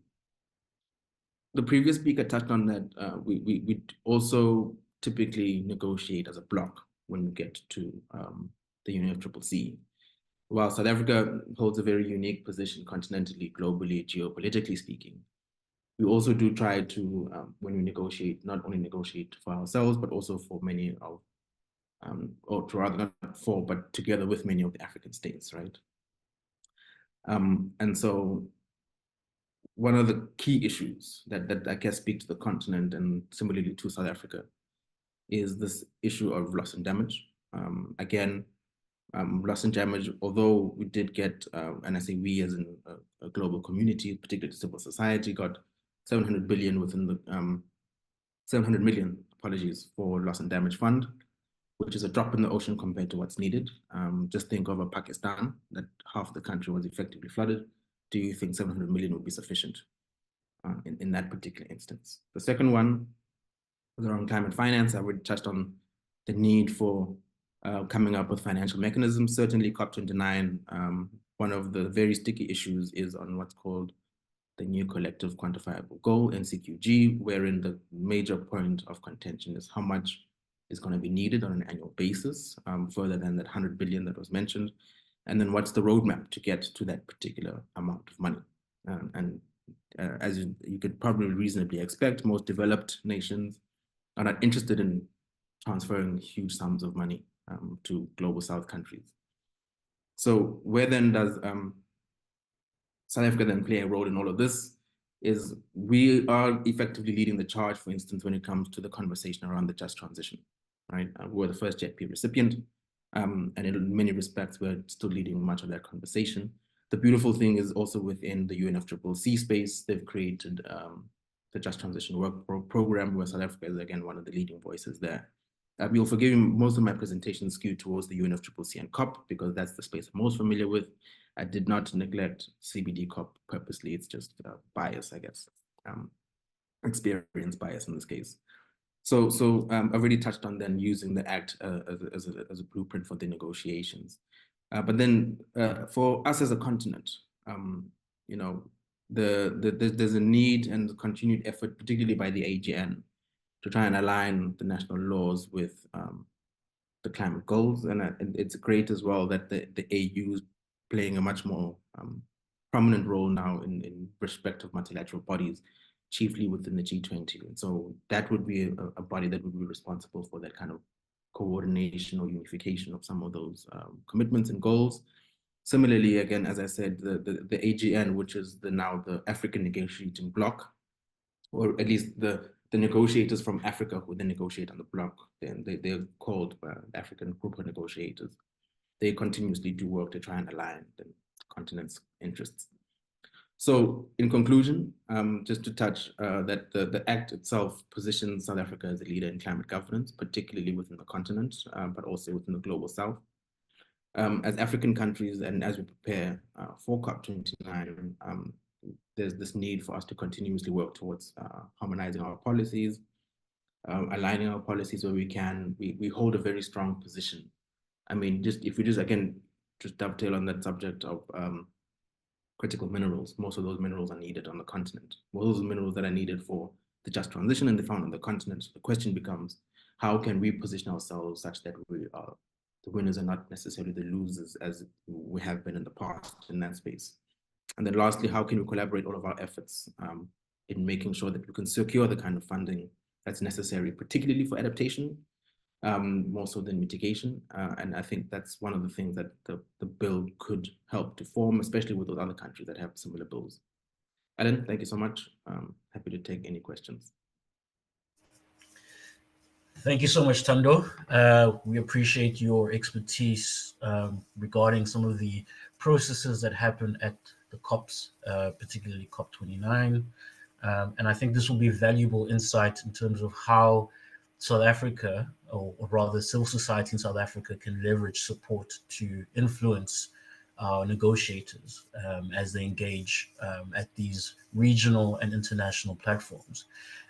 [SPEAKER 4] previous speaker touched on that we also typically negotiate as a bloc when we get to the UNFCCC. While South Africa holds a very unique position continentally, globally, geopolitically speaking, we also do try to, when we negotiate, not only negotiate for ourselves, but also for many of, or rather not for, but together with many of the African states, right? And so one of the key issues that I guess speak to the continent and similarly to South Africa is this issue of loss and damage. Again, loss and damage, although we did get, and I say we as in a global community, particularly civil society, got 700 billion within the 700 million, apologies, for loss and damage fund, which is a drop in the ocean compared to what's needed. Just think of a Pakistan that half the country was effectively flooded. Do you think 700 million would be sufficient in that particular instance? The second one was around climate finance. I already touched on the need for coming up with financial mechanisms. Certainly COP29, one of the very sticky issues is on what's called the new collective quantifiable goal, NCQG, wherein the major point of contention is how much is going to be needed on an annual basis, further than that 100 billion that was mentioned. And then what's the roadmap to get to that particular amount of money? As you could probably reasonably expect, most developed nations are not interested in transferring huge sums of money to global South countries. So where then does South Africa then play a role in all of this? Is we are effectively leading the charge, for instance, when it comes to the conversation around the just transition, right? We're the first JETP recipient, and in many respects, we're still leading much of that conversation. The beautiful thing is also within the UNFCCC space, they've created the Just Transition Work Program, where South Africa is again one of the leading voices there. You'll forgive me, most of my presentation skewed towards the UNFCCC and COP because that's the space I'm most familiar with. I did not neglect CBD COP purposely. It's just bias, I guess, experience bias in this case. So I've already touched on then using the Act as a blueprint for the negotiations. But then for us as a continent, you know, there's a need and continued effort, particularly by the AGN, to try and align the national laws with the climate goals. And it's great as well that the AU is playing a much more prominent role now in respect of multilateral bodies, chiefly within the G20. And so that would be a body that would be responsible for that kind of coordination or unification of some of those commitments and goals. Similarly, again, as I said, the AGN, which is now the African negotiating bloc, or at least the negotiators from Africa who then negotiate on the bloc, they're called African Group of Negotiators. They continuously do work to try and align the continent's interests. So in conclusion, just to touch that the Act itself positions South Africa as a leader in climate governance, particularly within the continent, but also within the global South. As African countries and as we prepare for COP29, there's this need for us to continuously work towards harmonizing our policies, aligning our policies where we can. We hold a very strong position. I mean, if we again, dovetail on that subject of critical minerals, most of those minerals are needed on the continent. Most of those minerals that are needed for the just transition, and they're found on the continent. So the question becomes, how can we position ourselves such that we are the winners and not necessarily the losers as we have been in the past in that space? And then lastly, how can we collaborate all of our efforts in making sure that we can secure the kind of funding that's necessary, particularly for adaptation, more so than mitigation. And I think that's one of the things that the bill could help to form, especially with those other countries that have similar bills. Allan, thank you so much. Happy to take any questions.
[SPEAKER 1] Thank you so much, Thando. We appreciate your expertise regarding some of the processes that happen at the COPs, particularly COP29. And I think this will be valuable insight in terms of how South Africa, or rather civil society in South Africa, can leverage support to influence negotiators as they engage at these regional and international platforms.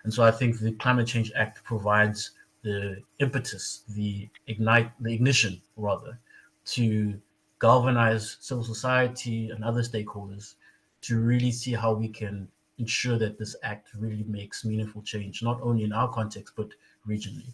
[SPEAKER 1] And so I think the Climate Change Act provides the impetus, the ignition rather, to galvanize civil society and other stakeholders to really see how we can ensure that this act really makes meaningful change, not only in our context, but regionally.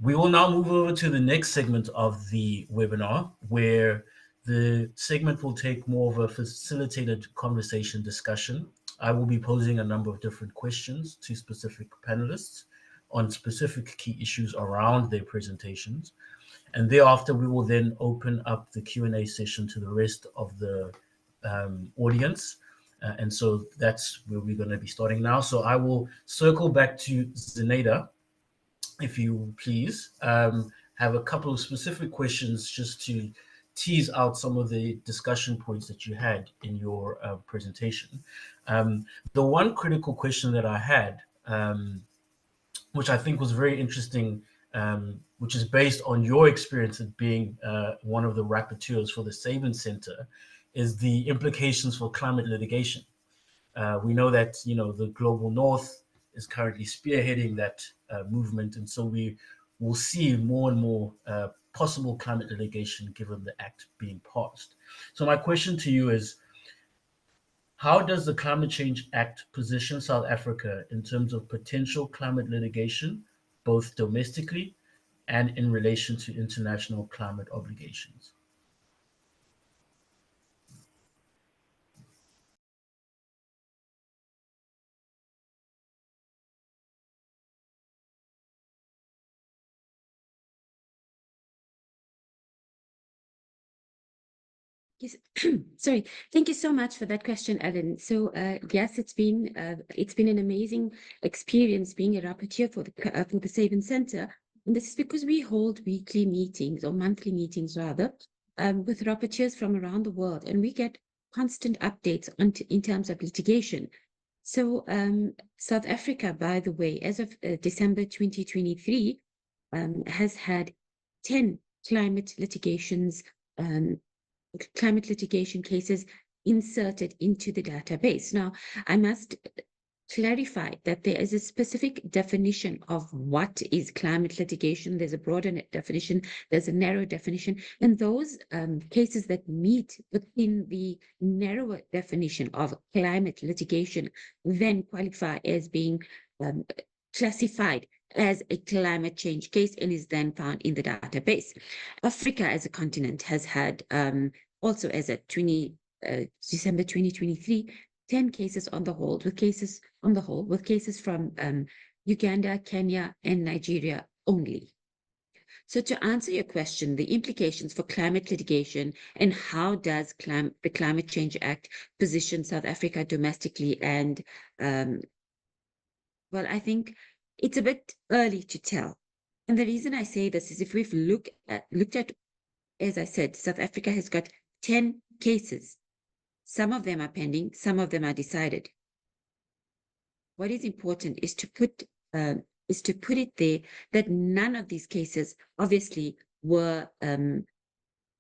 [SPEAKER 1] We will now move over to the next segment of the webinar, where the segment will take more of a facilitated conversation discussion. I will be posing a number of different questions to specific panelists on specific key issues around their presentations. And thereafter, we will then open up the Q&A session to the rest of the audience. And so that's where we're going to be starting now. So I will circle back to Zunaida, if you please, have a couple of specific questions just to tease out some of the discussion points that you had in your presentation. The one critical question that I had, which I think was very interesting, which is based on your experience of being one of the rapporteurs for the Sabin Center, is the implications for climate litigation. We know that the global north is currently spearheading that movement, and so we will see more and more possible climate litigation given the act being passed. So my question to you is, how does the Climate Change Act position South Africa in terms of potential climate litigation, both domestically and in relation to international climate obligations?
[SPEAKER 2] Yes, sorry. Thank you so much for that question, Allan. So yes, it's been an amazing experience being a rapporteur for the Sabin Center, and this is because we hold weekly meetings, or monthly meetings rather, with rapporteurs from around the world, and we get constant updates in terms of litigation. So South Africa, by the way, as of December 2023, has had 10 climate litigation cases inserted into the database. Now, I must clarify that there is a specific definition of what is climate litigation. There's a broader definition, there's a narrow definition, and those cases that meet within the narrower definition of climate litigation then qualify as being classified as a climate change case and is then found in the database. Africa as a continent has had also as at December 2023, 10 cases on the hold, with cases from Uganda, Kenya, and Nigeria only. So to answer your question, the implications for climate litigation and how does the Climate Change Act position South Africa domestically, and well, I think it's a bit early to tell. And the reason I say this is if we've looked at, as I said, South Africa has got 10 cases. Some of them are pending, some of them are decided. What is important is to put it there that none of these cases obviously were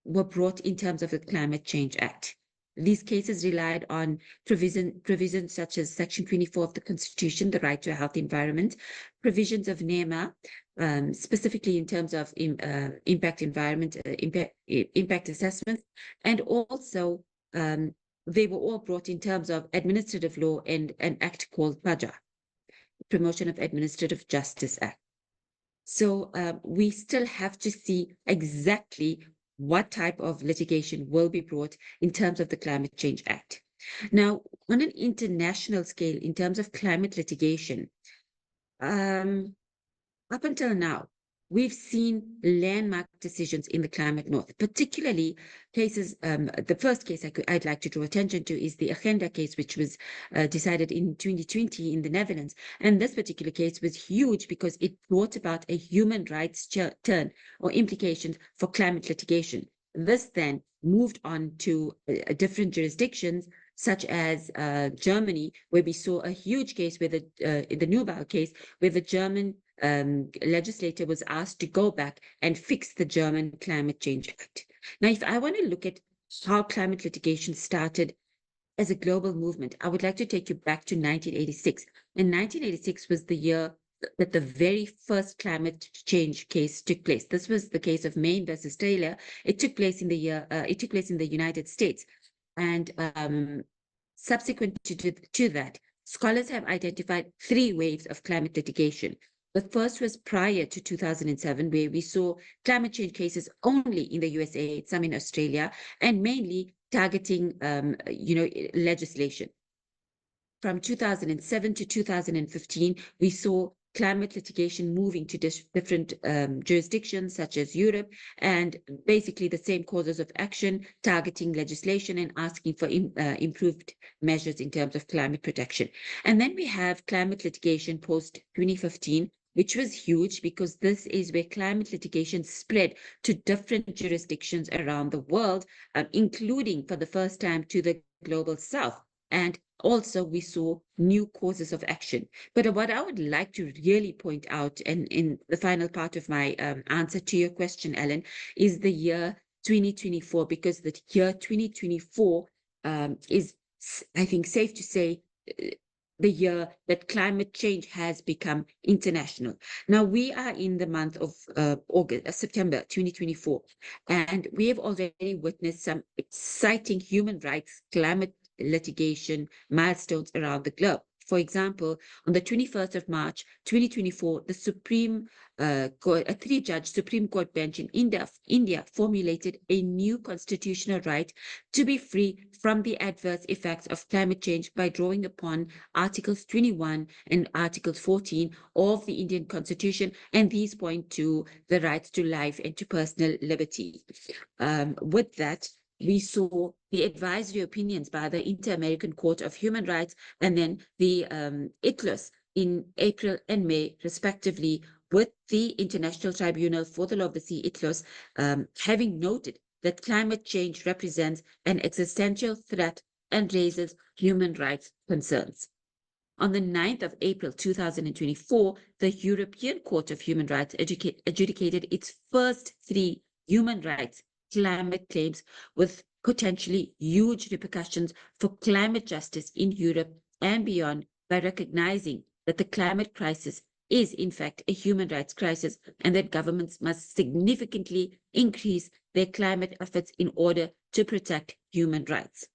[SPEAKER 2] were brought in terms of the Climate Change Act. These cases relied on provisions such as Section 24 of the Constitution, the right to a healthy environment, provisions of NEMA, specifically in terms of impact assessments, and also they were all brought in terms of administrative law and an act called PAJA, Promotion of Administrative Justice Act. So we still have to see exactly what type of litigation will be brought in terms of the Climate Change Act. Now, on an international scale, in terms of climate litigation, up until now, we've seen landmark decisions in the climate north, particularly cases. The first case I'd like to draw attention to is the Agenda case, which was decided in 2020 in the Netherlands. And this particular case was huge because it brought about a human rights turn or implications for climate litigation. This then moved on to different jurisdictions, such as Germany, where we saw a huge case where the Nobel case, where the German legislator was asked to go back and fix the German Climate Change Act. Now, if I want to look at how climate litigation started as a global movement, I would like to take you back to 1986. And 1986 was the year that the very first climate change case took place. This was the case of Maine versus Taylor. It took place in the United States. And subsequent to that, scholars have identified 3 waves of climate litigation. The first was prior to 2007, where we saw climate change cases only in the USA, some in Australia, and mainly targeting, legislation. From 2007 to 2015, we saw climate litigation moving to different jurisdictions, such as Europe, and basically the same causes of action, targeting legislation and asking for improved measures in terms of climate protection. And then we have climate litigation post 2015, which was huge because this is where climate litigation spread to different jurisdictions around the world, including for the first time to the global south. And also we saw new causes of action. But what I would like to really point out, and in the final part of my answer to your question, Allan, is the year 2024, because the year 2024 is, I think, safe to say, the year that climate change has become international. Now, we are in the month of September 2024, and we have already witnessed some exciting human rights climate litigation milestones around the globe. For example, on the 21st of March, 2024, the Supreme Court, a 3-judge Supreme Court bench in India formulated a new constitutional right to be free from the adverse effects of climate change by drawing upon Articles 21 and Articles 14 of the Indian Constitution, and these point to the rights to life and to personal liberty. With that, we saw the advisory opinions by the Inter-American Court of Human Rights and then the ITLOS in April and May, respectively, with the International Tribunal for the Law of the Sea, ITLOS, having noted that climate change represents an existential threat and raises human rights concerns. On the 9th of April 2024, the European Court of Human Rights adjudicated its first 3 human rights climate claims with potentially huge repercussions for climate justice in Europe and beyond, by recognizing that the climate crisis is in fact a human rights crisis and that governments must significantly increase their climate efforts in order to protect human rights.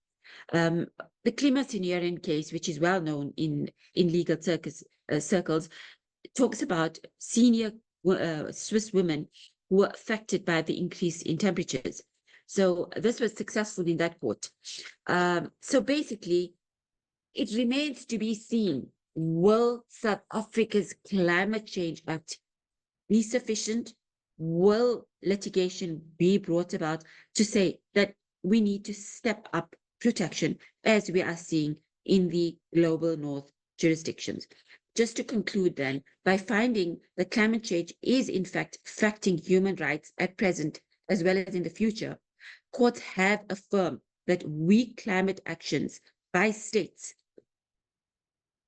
[SPEAKER 2] The Klimasyneren case, which is well known in legal circles, talks about senior Swiss women who were affected by the increase in temperatures. So this was successful in that court. So basically, it remains to be seen, will South Africa's Climate Change Act be sufficient? Will litigation be brought about to say that we need to step up protection as we are seeing in the global north jurisdictions? Just to conclude then, by finding that climate change is in fact affecting human rights at present as well as in the future, courts have affirmed that weak climate actions by states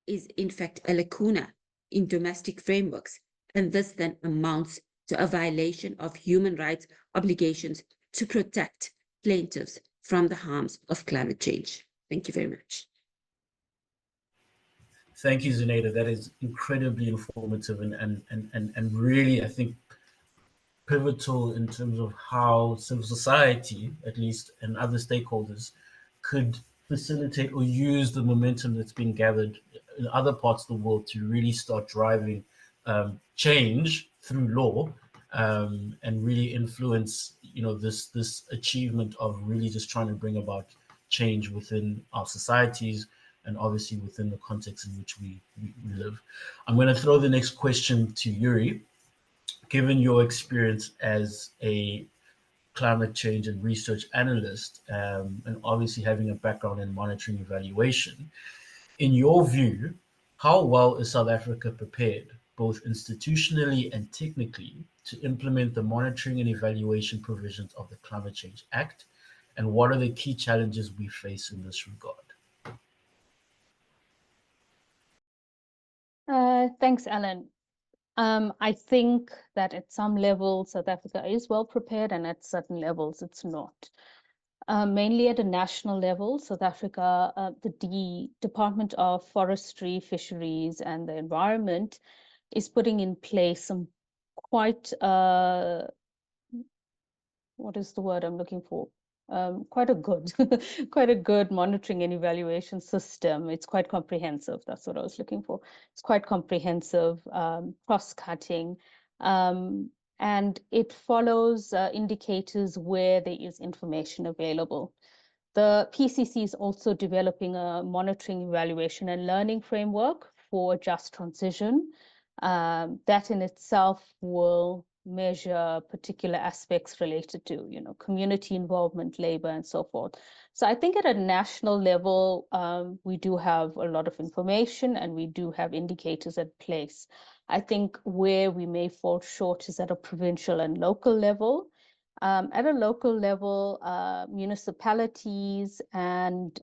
[SPEAKER 2] is in fact a lacuna in domestic frameworks, and this then amounts to a violation of human rights obligations to protect plaintiffs from the harms of climate change? Thank you very much.
[SPEAKER 1] Thank you, Zunaida. That is incredibly informative and really, I think, pivotal in terms of how civil society, at least, and other stakeholders could facilitate or use the momentum that's been gathered in other parts of the world to really start driving change through law, and really influence, this achievement of really just trying to bring about change within our societies and obviously within the context in which we live. I'm going to throw the next question to Yuri. Given your experience as a climate change and research analyst, and obviously having a background in monitoring evaluation, in your view, how well is South Africa prepared, both institutionally and technically, to implement the monitoring and evaluation provisions of the Climate Change Act? And what are the key challenges we face in this regard?
[SPEAKER 3] Thanks, Allan. I think that at some levels, South Africa is well prepared, and at certain levels, it's not. Mainly at a national level, South Africa, the Department of Forestry, Fisheries, and the Environment is putting in place some quite, what is the word I'm looking for? Quite a good monitoring and evaluation system. It's quite comprehensive. That's what I was looking for. It's quite comprehensive, cross-cutting, and it follows indicators where there is information available. The PCC is also developing a monitoring, evaluation, and learning framework for just transition. That in itself will measure particular aspects related to, community involvement, labor, and so forth. So I think at a national level, we do have a lot of information and we do have indicators in place. I think where we may fall short is at a provincial and local level. At a local level, municipalities and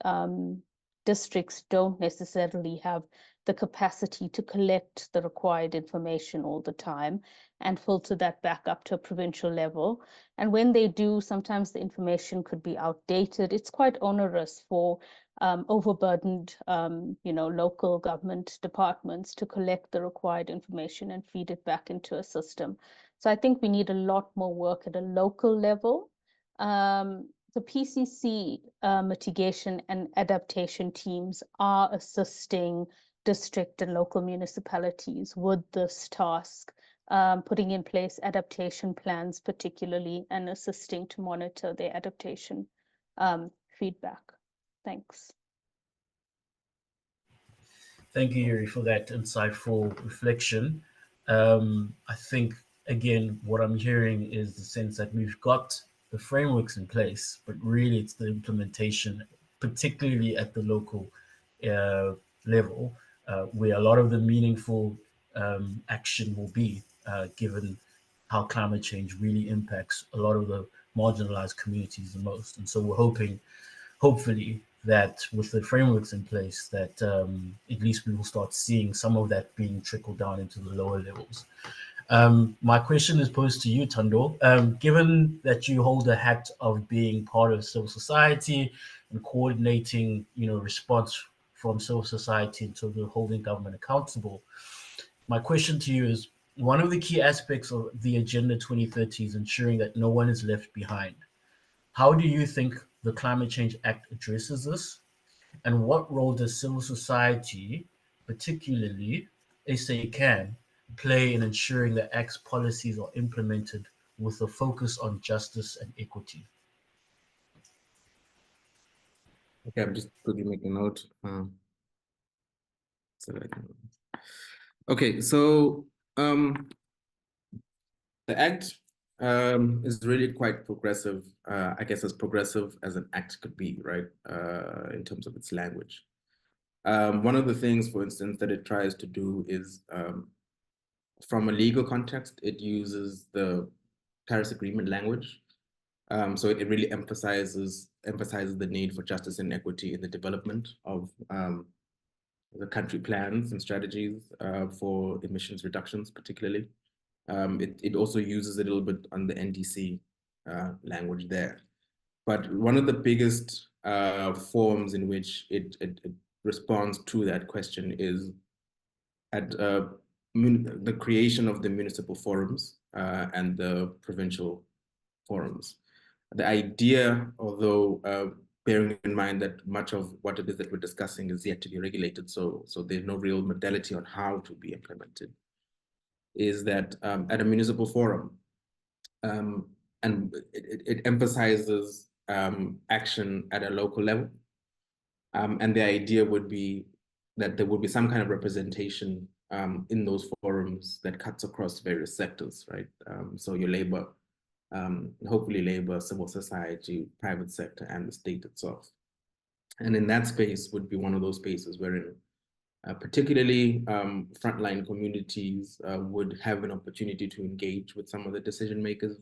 [SPEAKER 3] districts don't necessarily have the capacity to collect the required information all the time and filter that back up to a provincial level. And when they do, sometimes the information could be outdated. It's quite onerous for overburdened, local government departments to collect the required information and feed it back into a system. So I think we need a lot more work at a local level. The PCC mitigation and adaptation teams are assisting district and local municipalities with this task, putting in place adaptation plans particularly, and assisting to monitor their adaptation feedback. Thanks.
[SPEAKER 1] Thank you, Yuri, for that insightful reflection. I think, again, what I'm hearing is the sense that we've got the frameworks in place, but really it's the implementation, particularly at the local level, where a lot of the meaningful action will be, given how climate change really impacts a lot of the marginalized communities the most. And so we're hopefully, that with the frameworks in place, that at least we will start seeing some of that being trickled down into the lower levels. My question is posed to you, Thando. Given that you hold the hat of being part of civil society and coordinating, response from civil society in terms of holding government accountable, my question to you is, one of the key aspects of the Agenda 2030 is ensuring that no one is left behind. How do you think the Climate Change Act addresses this? And what role does civil society, particularly SACAN, play in ensuring that Act's policies are implemented with a focus on justice and equity?
[SPEAKER 4] Okay, I'm just quickly making a note. Okay, so the Act is really quite progressive, I guess as progressive as an act could be, right, in terms of its language. One of the things, for instance, that it tries to do is, from a legal context, it uses the Paris Agreement language. So it really emphasizes the need for justice and equity in the development of the country plans and strategies for emissions reductions, particularly. It also uses a little bit on the NDC language there. But one of the biggest forms in which it responds to that question is at the creation of the municipal forums and the provincial forums. The idea, although bearing in mind that much of what it is that we're discussing is yet to be regulated, so there's no real modality on how to be implemented, is that at a municipal forum, and it emphasizes action at a local level. And the idea would be that there would be some kind of representation in those forums that cuts across various sectors, right? So your labor, hopefully labor, civil society, private sector, and the state itself. And in that space would be one of those spaces wherein particularly frontline communities would have an opportunity to engage with some of the decision makers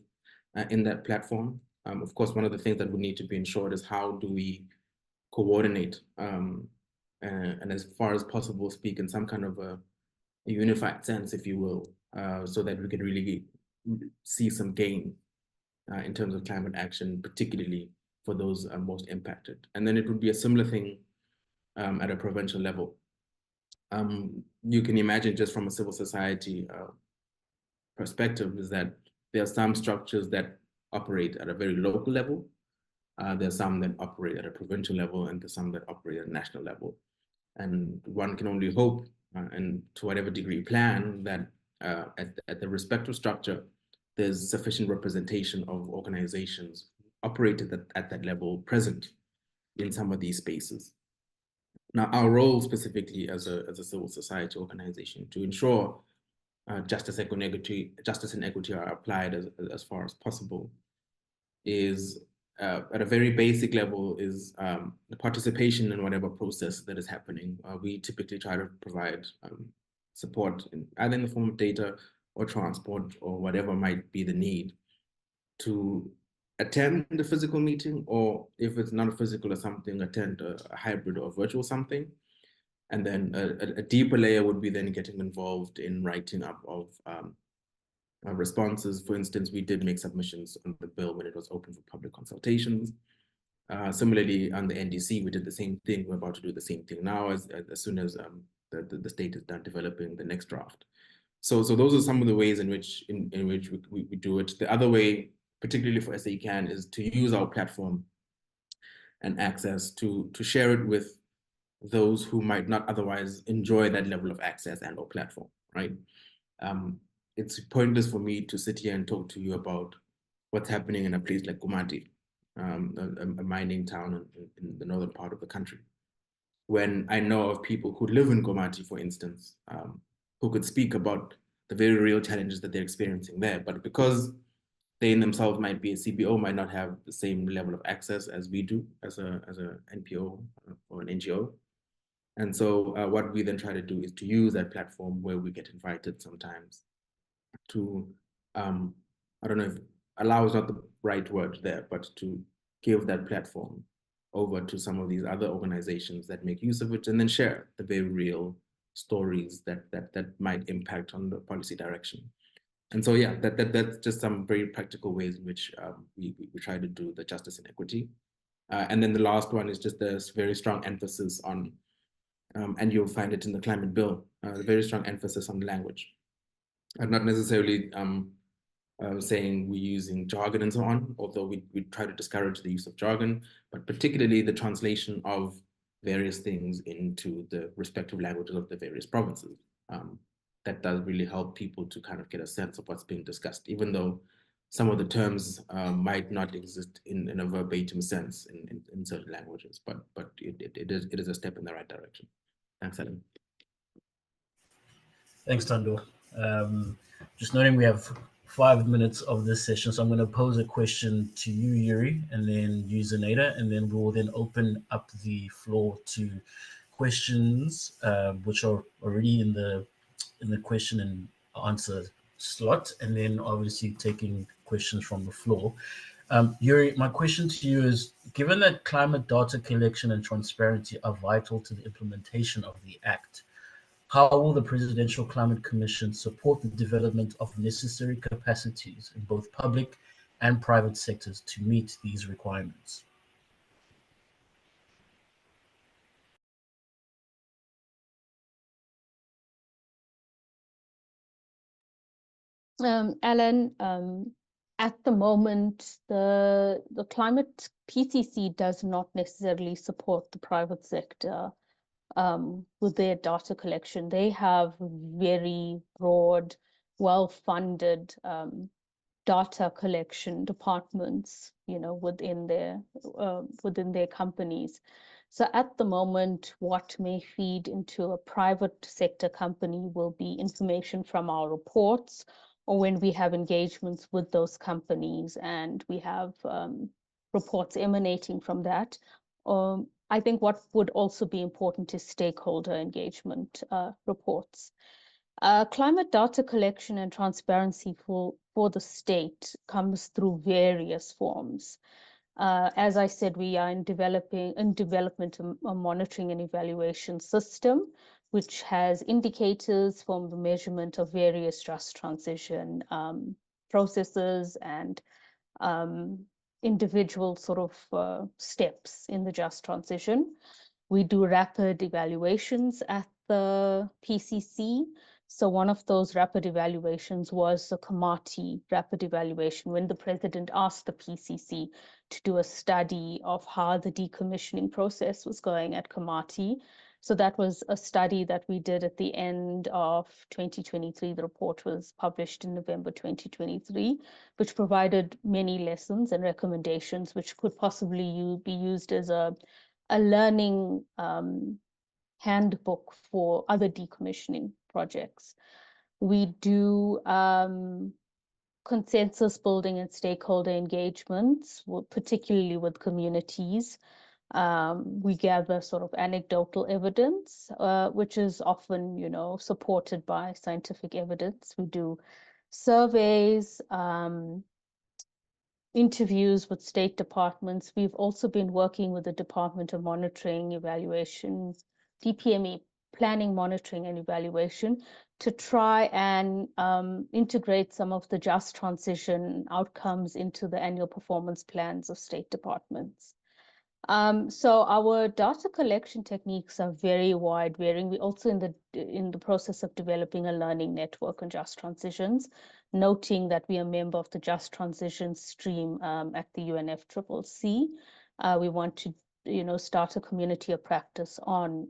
[SPEAKER 4] in that platform. Of course, one of the things that would need to be ensured is how do we coordinate and as far as possible speak in some kind of a unified sense, if you will, so that we can really see some gain in terms of climate action, particularly for those most impacted. And then it would be a similar thing at a provincial level. You can imagine just from a civil society perspective is that there are some structures that operate at a very local level. There are some that operate at a provincial level, and there's some that operate at a national level. And one can only hope, and to whatever degree plan, that at the respective structure, there's sufficient representation of organizations operated at that level present in some of these spaces. Now, our role specifically as a civil society organization to ensure justice and equity are applied as far as possible is at a very basic level is the participation in whatever process that is happening. We typically try to provide support either in the form of data or transport or whatever might be the need to attend the physical meeting, or if it's not a physical or something, attend a hybrid or virtual something. And then a deeper layer would be then getting involved in writing up of responses. For instance, we did make submissions on the bill when it was open for public consultations. Similarly, on the NDC, we did the same thing. We're about to do the same thing now as soon as the state is done developing the next draft. So those are some of the ways in which we do it. The other way, particularly for SACAN, is to use our platform and access to share it with those who might not otherwise enjoy that level of access and or platform, right? It's pointless for me to sit here and talk to you about what's happening in a place like Komati, a mining town in the northern part of the country, when I know of people who live in Komati, for instance, who could speak about the very real challenges that they're experiencing there. But because they in themselves might be a CBO, might not have the same level of access as we do as a NPO or an NGO. And so what we then try to do is to use that platform where we get invited sometimes to, I don't know if allow is not the right word there, but to give that platform over to some of these other organizations that make use of it and then share the very real stories that might impact on the policy direction. And so, yeah, that's just some very practical ways in which we try to do the justice and equity. And then the last one is just this very strong emphasis on, and you'll find it in the climate bill, a very strong emphasis on language. And not necessarily saying we're using jargon and so on, although we try to discourage the use of jargon, but particularly the translation of various things into the respective languages of the various provinces. That does really help people to kind of get a sense of what's being discussed, even though some of the terms might not exist in a verbatim sense in certain languages, but it is a step in the right direction. Thanks, Allan.
[SPEAKER 1] Thanks, Thando. Just noting we have 5 minutes of this session, so I'm going to pose a question to you, Yuri, and then you, Zunaida, and then we'll then open up the floor to questions, which are already in the question and answer slot, and then obviously taking questions from the floor. Yuri, my question to you is, given that climate data collection and transparency are vital to the implementation of the Act, how will the Presidential Climate Commission support the development of necessary capacities in both public and private sectors to meet these requirements?
[SPEAKER 3] Allan, at the moment, the climate PCC does not necessarily support the private sector with their data collection. They have very broad, well-funded data collection departments, within their companies. So at the moment, what may feed into a private sector company will be information from our reports, or when we have engagements with those companies and we have reports emanating from that. I think what would also be important is stakeholder engagement reports. Climate data collection and transparency for the state comes through various forms. As I said, we are in development a monitoring and evaluation system, which has indicators from the measurement of various just transition processes and individual sort of steps in the just transition. We do rapid evaluations at the PCC. So one of those rapid evaluations was the Kamati rapid evaluation, when the president asked the PCC to do a study of how the decommissioning process was going at Kamati. So that was a study that we did at the end of 2023. The report was published in November 2023, which provided many lessons and recommendations, which could possibly be used as a learning handbook for other decommissioning projects. We do consensus building and stakeholder engagements, particularly with communities. We gather sort of anecdotal evidence, which is often, supported by scientific evidence. We do surveys, interviews with state departments. We've also been working with the Department of Monitoring, Evaluation, DPME, Planning, Monitoring and Evaluation, to try and integrate some of the just transition outcomes into the annual performance plans of state departments. So our data collection techniques are very wide varying. We're also in the process of developing a learning network on just transitions, noting that we are a member of the just transition stream at the UNFCCC. We want to, start a community of practice on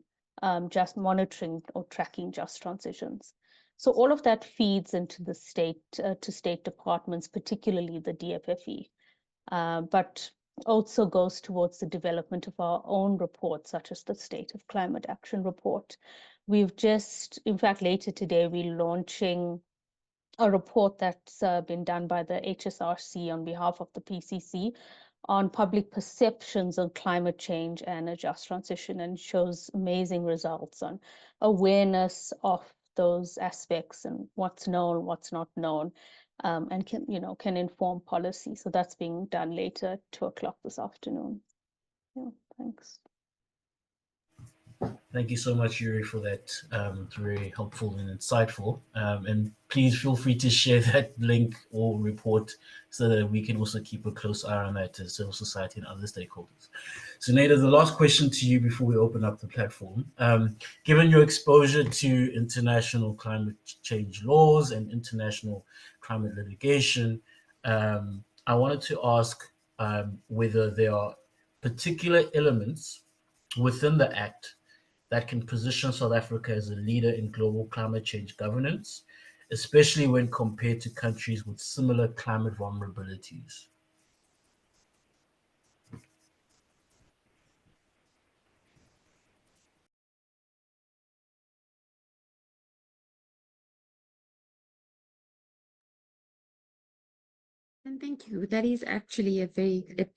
[SPEAKER 3] just monitoring or tracking just transitions. So all of that feeds into the state departments, particularly the DFFE, but also goes towards the development of our own reports, such as the State of Climate Action Report. We've just, in fact, later today, we're launching a report that's been done by the HSRC on behalf of the PCC on public perceptions on climate change and a just transition, and shows amazing results on awareness of those aspects and what's known, what's not known, and can inform policy. So that's being done later at 2:00 this afternoon. Yeah, thanks.
[SPEAKER 1] Thank you so much, Yuri, for that. It's very helpful and insightful. And please feel free to share that link or report so that we can also keep a close eye on that as civil society and other stakeholders. Zunaida, the last question to you before we open up the platform. Given your exposure to international climate change laws and international climate litigation, I wanted to ask whether there are particular elements within the Act that can position South Africa as a leader in global climate change governance, especially when compared to countries with similar climate vulnerabilities.
[SPEAKER 2] And thank you. That is actually a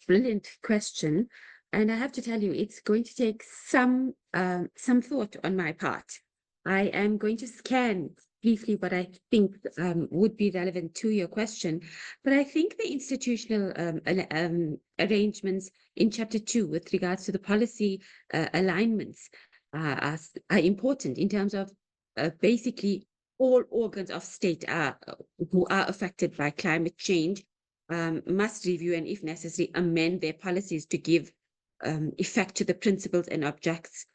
[SPEAKER 2] brilliant question. And I have to tell you, it's going to take some thought on my part. I am going to scan briefly what I think would be relevant to your question. But I think the institutional arrangements in Chapter 2 with regards to the policy alignments are important in terms of basically all organs of state who are affected by climate change must review and, if necessary, amend their policies to give effect to the principles and objectives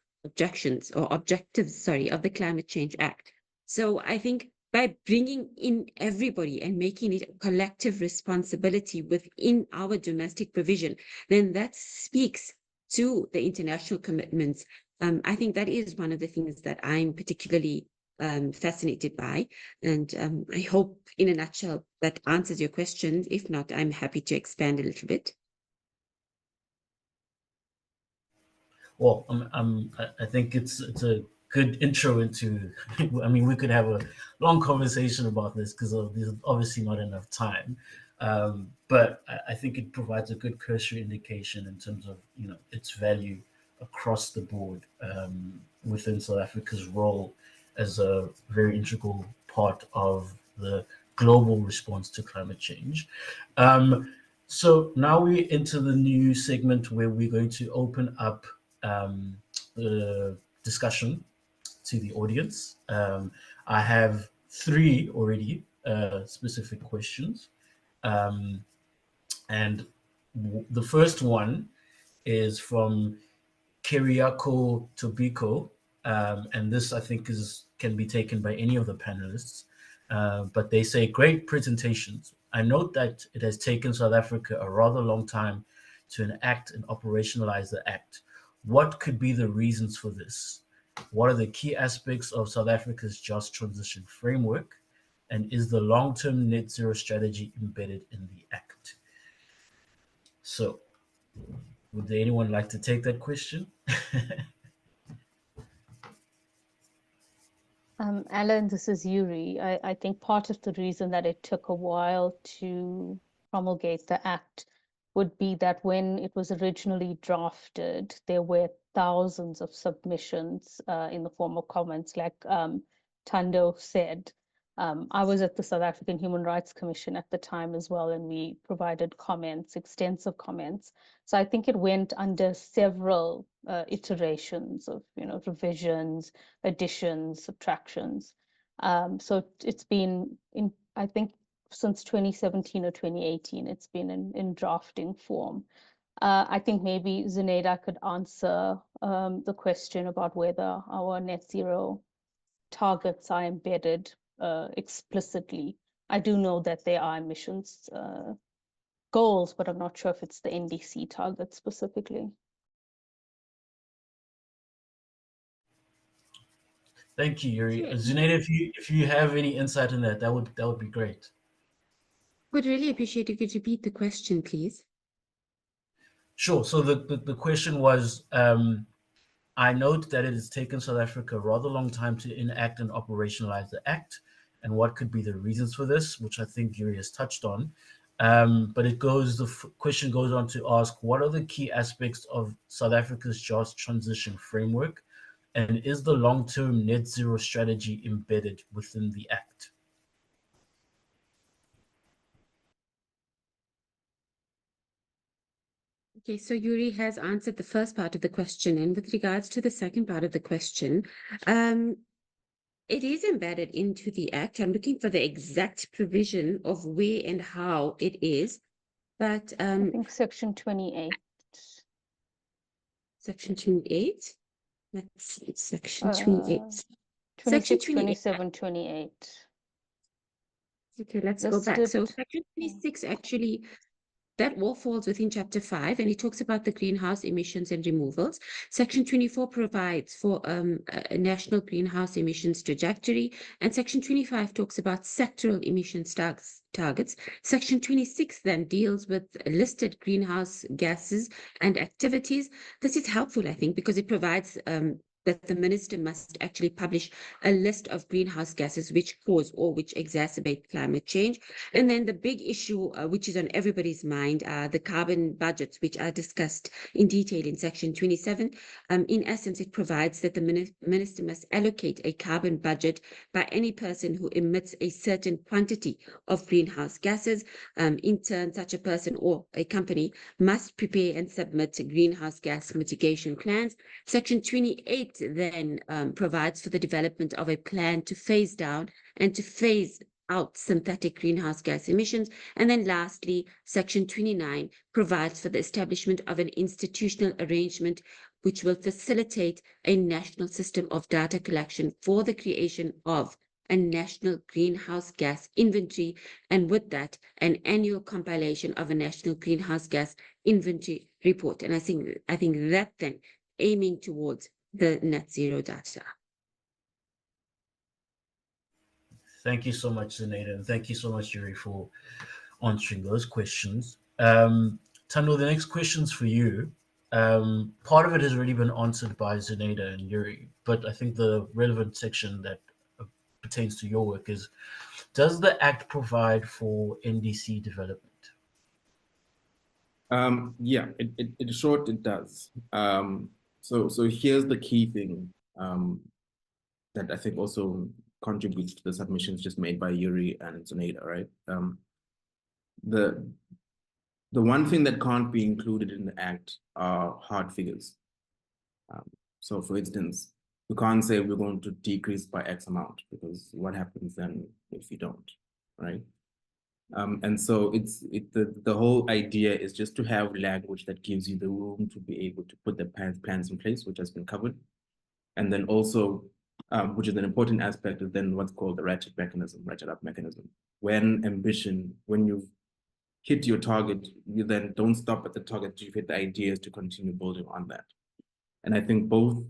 [SPEAKER 2] of the Climate Change Act. So I think by bringing in everybody and making it a collective responsibility within our domestic provision, then that speaks to the international commitments. I think that is one of the things that I'm particularly fascinated by. And I hope, in a nutshell, that answers your question. If not, I'm happy to expand a little bit.
[SPEAKER 1] Well, I think it's a good intro into. I mean, we could have a long conversation about this because there's obviously not enough time. But I think it provides a good cursory indication in terms of its value across the board within South Africa's role as a very integral part of the global response to climate change. So now we're into the new segment where we're going to open up the discussion to the audience. I have 3 already specific questions. And the first one is from Kiriako Tobiko. And this, I think, can be taken by any of the panelists. But they say, great presentations. I note that it has taken South Africa a rather long time to enact and operationalize the Act. What could be the reasons for this? What are the key aspects of South Africa's just transition framework? And is the long-term net zero strategy embedded in the Act? So, would anyone like to take that question?
[SPEAKER 3] Allan, this is Yuri. I think part of the reason that it took a while to promulgate the Act would be that when it was originally drafted, there were thousands of submissions in the form of comments, like Thando said. I was at the South African Human Rights Commission at the time as well, and we provided comments, extensive comments. So I think it went under several iterations of, revisions, additions, subtractions. So it's been I think, since 2017 or 2018, it's been in drafting form. I think maybe Zunaida could answer the question about whether our net zero targets are embedded explicitly. I do know that there are emissions goals, but I'm not sure if it's the NDC target specifically.
[SPEAKER 1] Thank you, Yuri. Zunaida, if you have any insight in that would be great.
[SPEAKER 2] Would really appreciate if you could repeat the question, please.
[SPEAKER 1] Sure. So the question was, I note that it has taken South Africa a rather long time to enact and operationalize the Act, and what could be the reasons for this, which I think Yuri has touched on. But the question goes on to ask, what are the key aspects of South Africa's just transition framework, and is the long-term net zero strategy embedded within the Act?
[SPEAKER 2] Okay, so Yuri has answered the first part of the question, and with regards to the second part of the question, it is embedded into the Act. I'm looking for the exact provision of where and how it is, but
[SPEAKER 3] I think Section 28.
[SPEAKER 2] Section 28. That's Section 28.
[SPEAKER 3] 26, 27, 28.
[SPEAKER 2] Okay, let's go back. So Section 26 actually, that all falls within Chapter 5, and it talks about the greenhouse emissions and removals. Section 24 provides for a national greenhouse emissions trajectory, and Section 25 talks about sectoral emissions targets. Section 26 then deals with listed greenhouse gases and activities. This is helpful, I think, because it provides that the minister must actually publish a list of greenhouse gases which cause or which exacerbate climate change. And then the big issue, which is on everybody's mind, are the carbon budgets, which are discussed in detail in Section 27. In essence, it provides that the minister must allocate a carbon budget by any person who emits a certain quantity of greenhouse gases. In turn, such a person or a company must prepare and submit greenhouse gas mitigation plans. Section 28 then provides for the development of a plan to phase down and to phase out synthetic greenhouse gas emissions. And then lastly, Section 29 provides for the establishment of an institutional arrangement which will facilitate a national system of data collection for the creation of a national greenhouse gas inventory, and with that, an annual compilation of a national greenhouse gas inventory report. And I think that then aiming towards the net zero data.
[SPEAKER 1] Thank you so much, Zunaida, and thank you so much, Yuri, for answering those questions. Thando, the next question's for you. Part of it has already been answered by Zunaida and Yuri, but I think the relevant section that pertains to your work is, does the Act provide for NDC development?
[SPEAKER 4] Yeah, in short, it does. So here's the key thing that I think also contributes to the submissions just made by Yuri and Zunaida, right? The one thing that can't be included in the Act are hard figures. So for instance, we can't say we're going to decrease by X amount, because what happens then if you don't, right? And so the whole idea is just to have language that gives you the room to be able to put the plans in place, which has been covered. And then also, which is an important aspect, is then what's called the ratchet up mechanism. When you've hit your target, you then don't stop at the target, you've hit the ideas to continue building on that. And I think both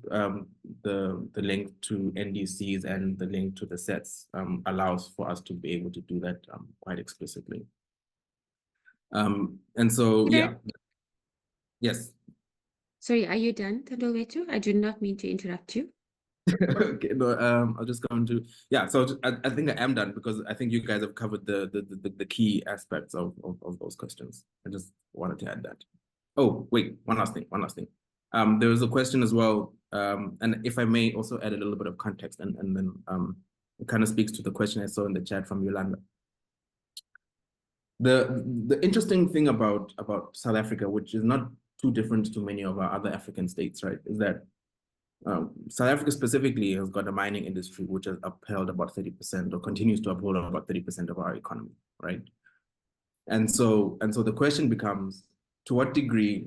[SPEAKER 4] the link to NDCs and the link to the sets allows for us to be able to do that quite explicitly. And so, yeah. Yes.
[SPEAKER 2] Sorry, are you done, Thandolwethu? I did not mean to interrupt you.
[SPEAKER 4] Okay, no, I'll just go into, yeah, so I think I am done, because I think you guys have covered the key aspects of those questions. I just wanted to add that. Oh, wait, one last thing. There was a question as well, and if I may also add a little bit of context, and then it kind of speaks to the question I saw in the chat from Yolanda. The interesting thing about South Africa, which is not too different to many of our other African states, right, is that South Africa specifically has got a mining industry which has upheld about 30%, or continues to uphold about 30% of our economy, right? And so the question becomes, to what degree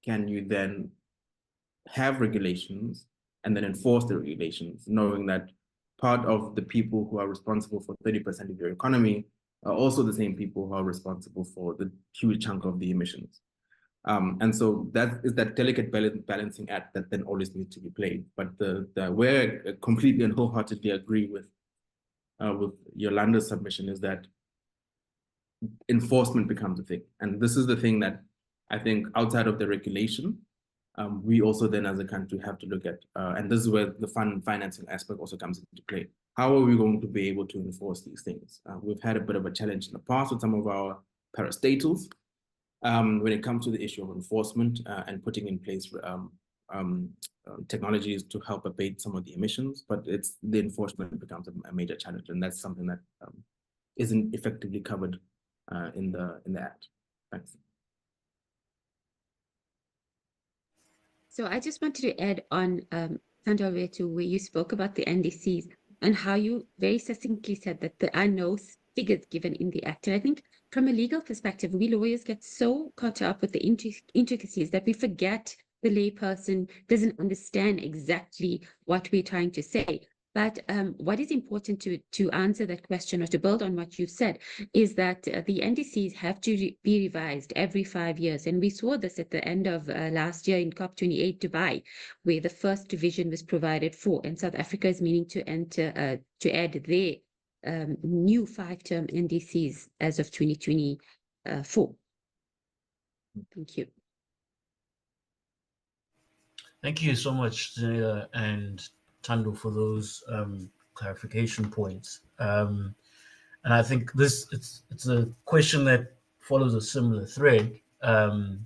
[SPEAKER 4] can you then have regulations and then enforce the regulations, knowing that part of the people who are responsible for 30% of your economy are also the same people who are responsible for the huge chunk of the emissions. And so that is that delicate balancing act that then always needs to be played. But where I completely and wholeheartedly agree with Yolanda's submission is that enforcement becomes a thing. And this is the thing that I think outside of the regulation, we also then as a country have to look at, and this is where the financing aspect also comes into play. How are we going to be able to enforce these things? We've had a bit of a challenge in the past with some of our parastatals when it comes to the issue of enforcement and putting in place technologies to help abate some of the emissions, but the enforcement becomes a major challenge, and that's something that isn't effectively covered in the Act. Thanks.
[SPEAKER 2] So I just wanted to add on, Thandolwethu, where you spoke about the NDCs and how you very succinctly said that there are no figures given in the Act. And I think from a legal perspective, we lawyers get so caught up with the intricacies that we forget the layperson doesn't understand exactly what we're trying to say. But what is important to answer that question, or to build on what you've said, is that the NDCs have to be revised every 5 years. And we saw this at the end of last year in COP28 Dubai, where the first revision was provided for. And South Africa is meaning to enter to add their new 5-term NDCs as of 2024. Thank you.
[SPEAKER 1] Thank you so much, Zunaida and Thando, for those clarification points. And I think it's a question that follows a similar thread. And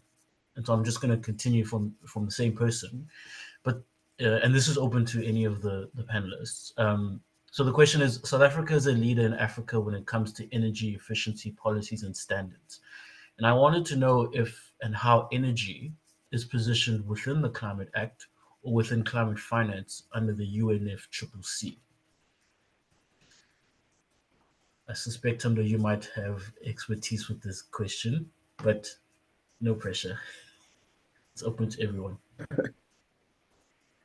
[SPEAKER 1] so I'm just going to continue from the same person, but and this is open to any of the panelists. So the question is, South Africa is a leader in Africa when it comes to energy efficiency policies and standards. And I wanted to know if and how energy is positioned within the Climate Act or within climate finance under the UNFCCC. I suspect, Thando, you might have expertise with this question, but no pressure. It's open to everyone.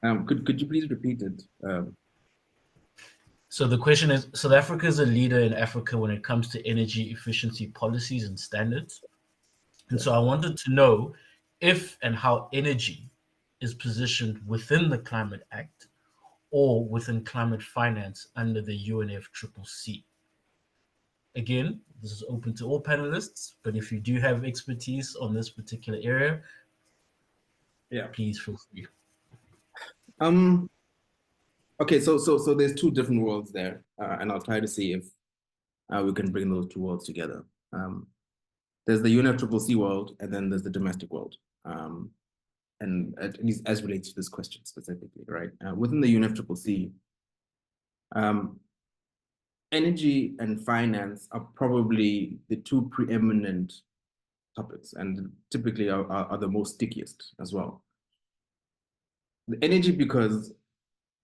[SPEAKER 4] Could you please repeat it?
[SPEAKER 1] So the question is, South Africa is a leader in Africa when it comes to energy efficiency policies and standards. And so I wanted to know if and how energy is positioned within the Climate Act or within climate finance under the UNFCCC. Again, this is open to all panelists, but if you do have expertise on this particular area, please feel free.
[SPEAKER 4] Okay, so there's two different worlds there, and I'll try to see if we can bring those two worlds together. There's the UNFCCC world, and then there's the domestic world, and at least as relates to this question specifically, right? Within the UNFCCC, energy and finance are probably the two preeminent topics, and typically are the most stickiest as well. The energy, because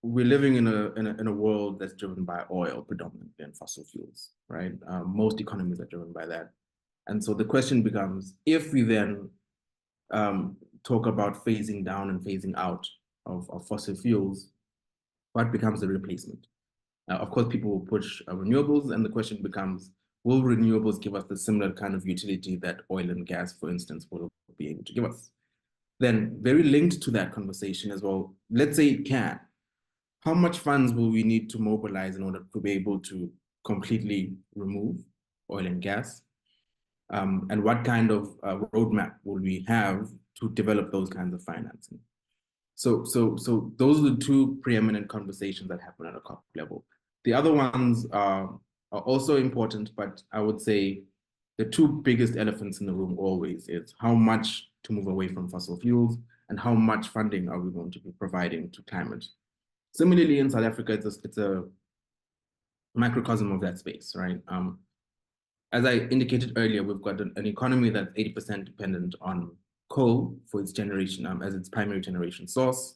[SPEAKER 4] we're living in a world that's driven by oil predominantly and fossil fuels, right? Most economies are driven by that. And so the question becomes, if we then talk about phasing down and phasing out of fossil fuels, what becomes the replacement? Of course, people will push renewables, and the question becomes, will renewables give us the similar kind of utility that oil and gas, for instance, will be able to give us? Then very linked to that conversation as well, let's say it can. How much funds will we need to mobilize in order to be able to completely remove oil and gas? And what kind of roadmap will we have to develop those kinds of financing? So those are the two preeminent conversations that happen at a COP level. The other ones are also important, but I would say the two biggest elephants in the room always is how much to move away from fossil fuels and how much funding are we going to be providing to climate. Similarly, in South Africa, it's a microcosm of that space, right? As I indicated earlier, we've got an economy that's 80% dependent on coal for its generation as its primary generation source.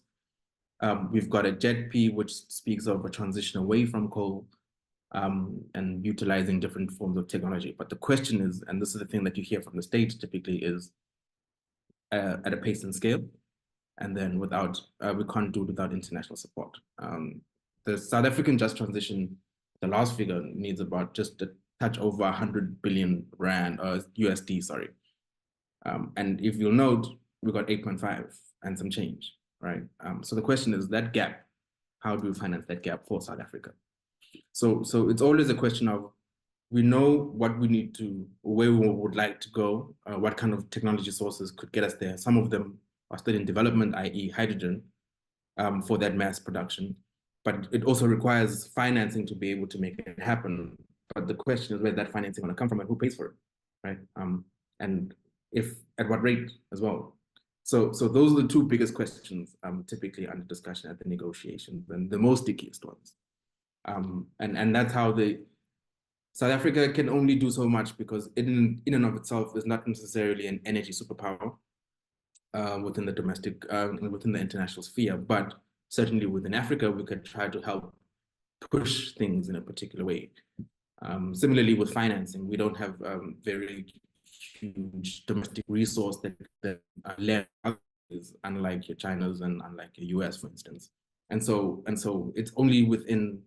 [SPEAKER 4] We've got a JETP, which speaks of a transition away from coal and utilizing different forms of technology. But the question is, and this is the thing that you hear from the state typically, is at a pace and scale. And then without, we can't do it without international support. The South African just transition, the last figure needs about just a touch over 100 billion rand, USD, sorry. And if you'll note, we got 8.5 and some change, right? So the question is that gap, how do we finance that gap for South Africa? So it's always a question of, we know what we need to, where we would like to go, what kind of technology sources could get us there. Some of them are still in development, i.e. hydrogen, for that mass production. But it also requires financing to be able to make it happen. But the question is where that financing is going to come from and who pays for it, right? And if at what rate as well. So those are the two biggest questions typically under discussion at the negotiations, and the most stickiest ones. And that's how South Africa can only do so much, because in and of itself is not necessarily an energy superpower within the domestic, within the international sphere, but certainly within Africa, we could try to help push things in a particular way. Similarly with financing, we don't have very huge domestic resource that led others, unlike your China's and unlike your US, for instance. And so it's only within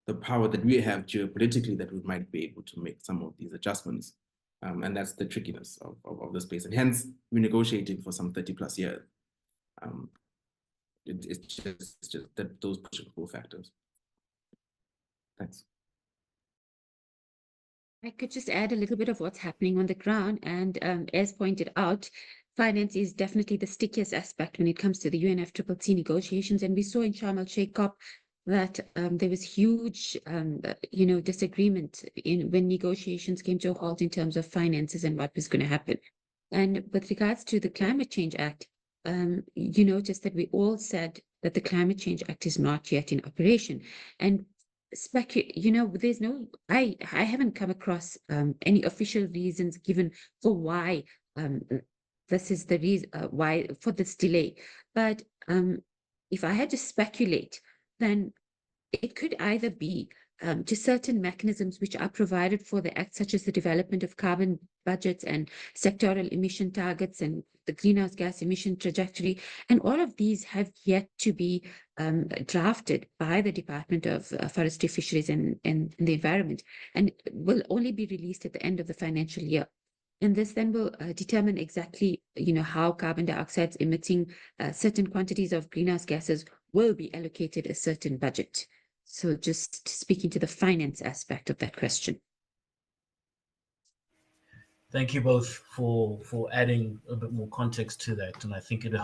[SPEAKER 4] the power that we have geopolitically that we might be able to make some of these adjustments. And that's the trickiness of the space. And hence, we're negotiating for some 30 plus years. It's just that those push and pull factors. Thanks.
[SPEAKER 2] I could just add a little bit of what's happening on the ground. And as pointed out, finance is definitely the stickiest aspect when it comes to the UNFCCC negotiations. And we saw in Sharm el-Sheikh COP that there was huge, disagreement when negotiations came to a halt in terms of finances and what was going to happen. And with regards to the Climate Change Act, you notice that we all said that the Climate Change Act is not yet in operation. And there's no, I haven't come across any official reasons given for why this is the reason why for this delay. But if I had to speculate, then it could either be to certain mechanisms which are provided for the Act, such as the development of carbon budgets and sectoral emission targets and the greenhouse gas emission trajectory. And all of these have yet to be drafted by the Department of Forestry, Fisheries and the Environment, and will only be released at the end of the financial year. And this then will determine exactly, how carbon dioxide emitting certain quantities of greenhouse gases will be allocated a certain budget. So just speaking to the finance aspect of that question.
[SPEAKER 1] Thank you both for adding a bit more context to that, and I think it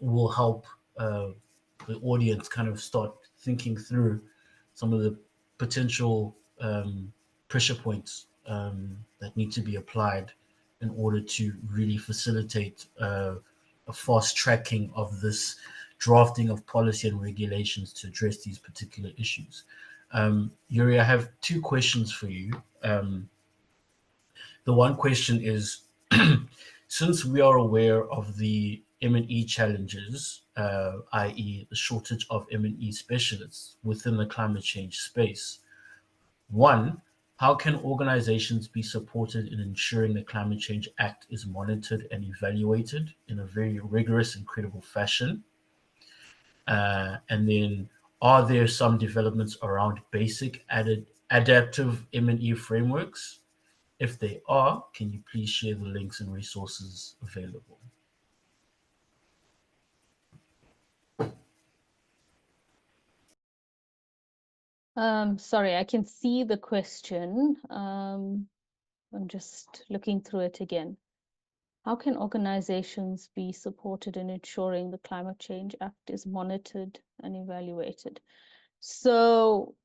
[SPEAKER 1] will help the audience kind of start thinking through some of the potential pressure points that need to be applied in order to really facilitate a fast tracking of this drafting of policy and regulations to address these particular issues. Yuri, I have two questions for you. The one question is, since we are aware of the M&E challenges, i.e. the shortage of M&E specialists within the climate change space, one, how can organizations be supported in ensuring the Climate Change Act is monitored and evaluated in a very rigorous and credible fashion? And then, are there some developments around basic adaptive M&E frameworks? If they are, can you please share the links and resources available?
[SPEAKER 3] Sorry, I can see the question. I'm just looking through it again. How can organizations be supported in ensuring the Climate Change Act is monitored and evaluated? So,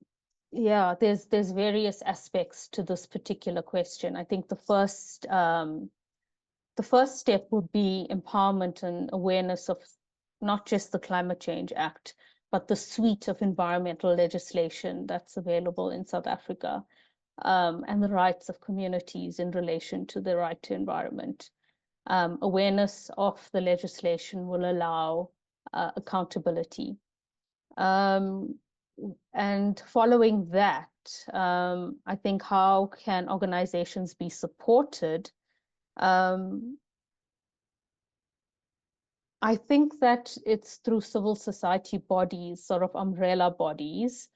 [SPEAKER 3] yeah, there's various aspects to this particular question. I think the first step would be empowerment and awareness of not just the Climate Change Act, but the suite of environmental legislation that's available in South Africa, and the rights of communities in relation to the right to environment. Awareness of the legislation will allow accountability. And following that, I think how can organizations be supported? I think that it's through civil society bodies, sort of umbrella bodies,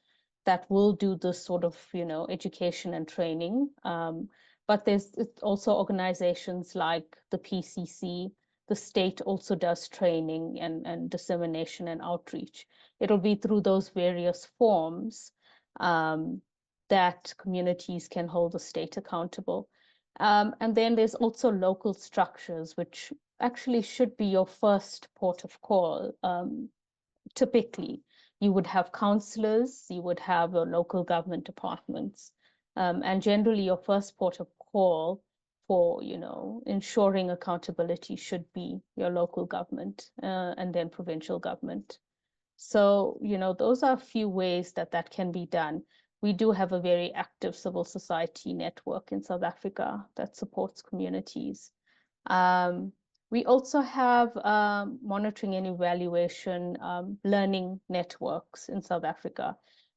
[SPEAKER 3] that will do this sort of, education and training. But there's also organizations like the PCC. The state also does training and dissemination and outreach. It'll be through those various forms that communities can hold the state accountable. And then there's also local structures, which actually should be your first port of call. Typically, you would have councillors, you would have local government departments, and generally your first port of call for, ensuring accountability should be your local government, and then provincial government. So, those are a few ways that can be done. We do have a very active civil society network in South Africa that supports communities. We also have monitoring and evaluation learning networks in South Africa.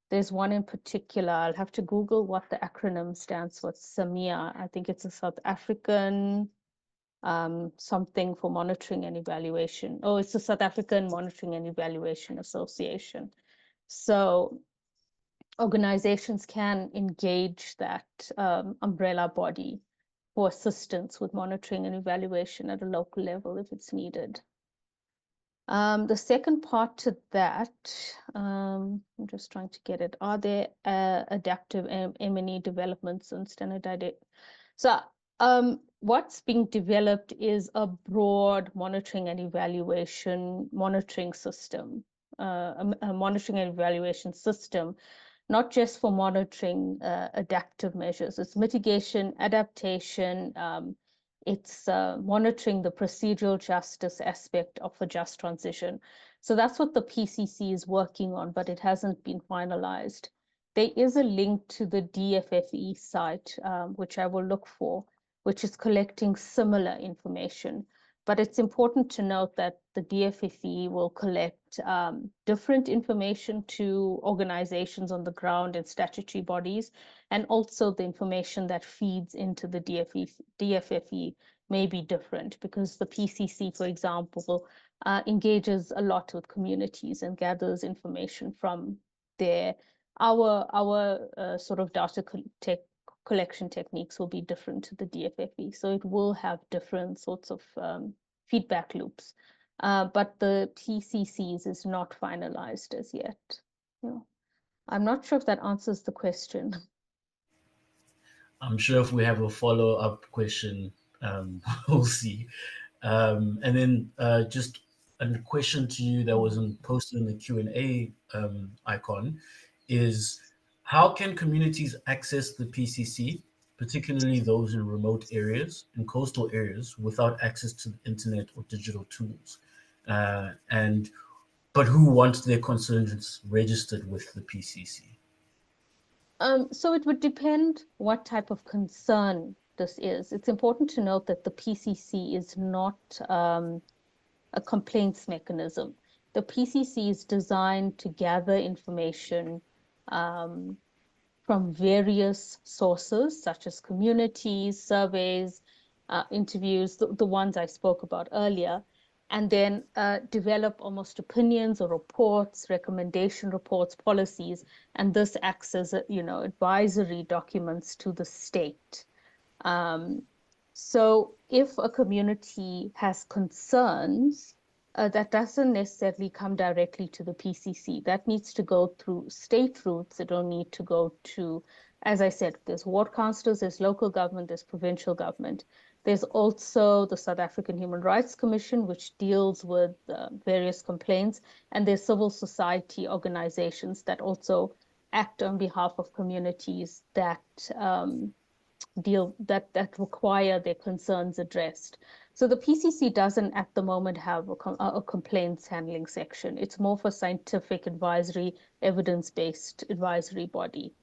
[SPEAKER 3] There's one in particular, I'll have to Google what the acronym stands for, SAMIA. I think it's a South African something for monitoring and evaluation. Oh, it's the South African Monitoring and Evaluation Association. So organizations can engage that umbrella body for assistance with monitoring and evaluation at a local level if it's needed. The second part to that, I'm just trying to get it. Are there adaptive M&E developments and standardization? So what's being developed is a broad monitoring and evaluation monitoring system, a monitoring and evaluation system, not just for monitoring adaptive measures. It's mitigation, adaptation, it's monitoring the procedural justice aspect of a just transition. So that's what the PCC is working on, but it hasn't been finalized. There is a link to the DFFE site, which I will look for, which is collecting similar information. But it's important to note that the DFFE will collect different information to organizations on the ground and statutory bodies, and also the information that feeds into the DFFE may be different, because the PCC, for example, engages a lot with communities and gathers information from there. Our sort of data collection techniques will be different to the DFFE, so it will have different sorts of feedback loops. But the PCCs is not finalized as yet. I'm not sure if that answers the question.
[SPEAKER 1] I'm sure if we have a follow-up question, we'll see. And then just a question to you that wasn't posted in the Q&A icon is, how can communities access the PCC, particularly those in remote areas and coastal areas, without access to the internet or digital tools? But who want their concerns registered with the PCC?
[SPEAKER 3] So it would depend what type of concern this is. It's important to note that the PCC is not a complaints mechanism. The PCC is designed to gather information from various sources, such as communities, surveys, interviews, the ones I spoke about earlier, and then develop almost opinions or reports, recommendation reports, policies, and this acts as advisory documents to the state. So if a community has concerns, that doesn't necessarily come directly to the PCC. That needs to go through state routes. It don't need to go to, as I said, there's ward councillors, there's local government, there's provincial government. There's also the South African Human Rights Commission, which deals with various complaints, and there's civil society organizations that also act on behalf of communities that that require their concerns addressed. So the PCC doesn't at the moment have a complaints handling section. It's more for scientific advisory, evidence-based advisory body.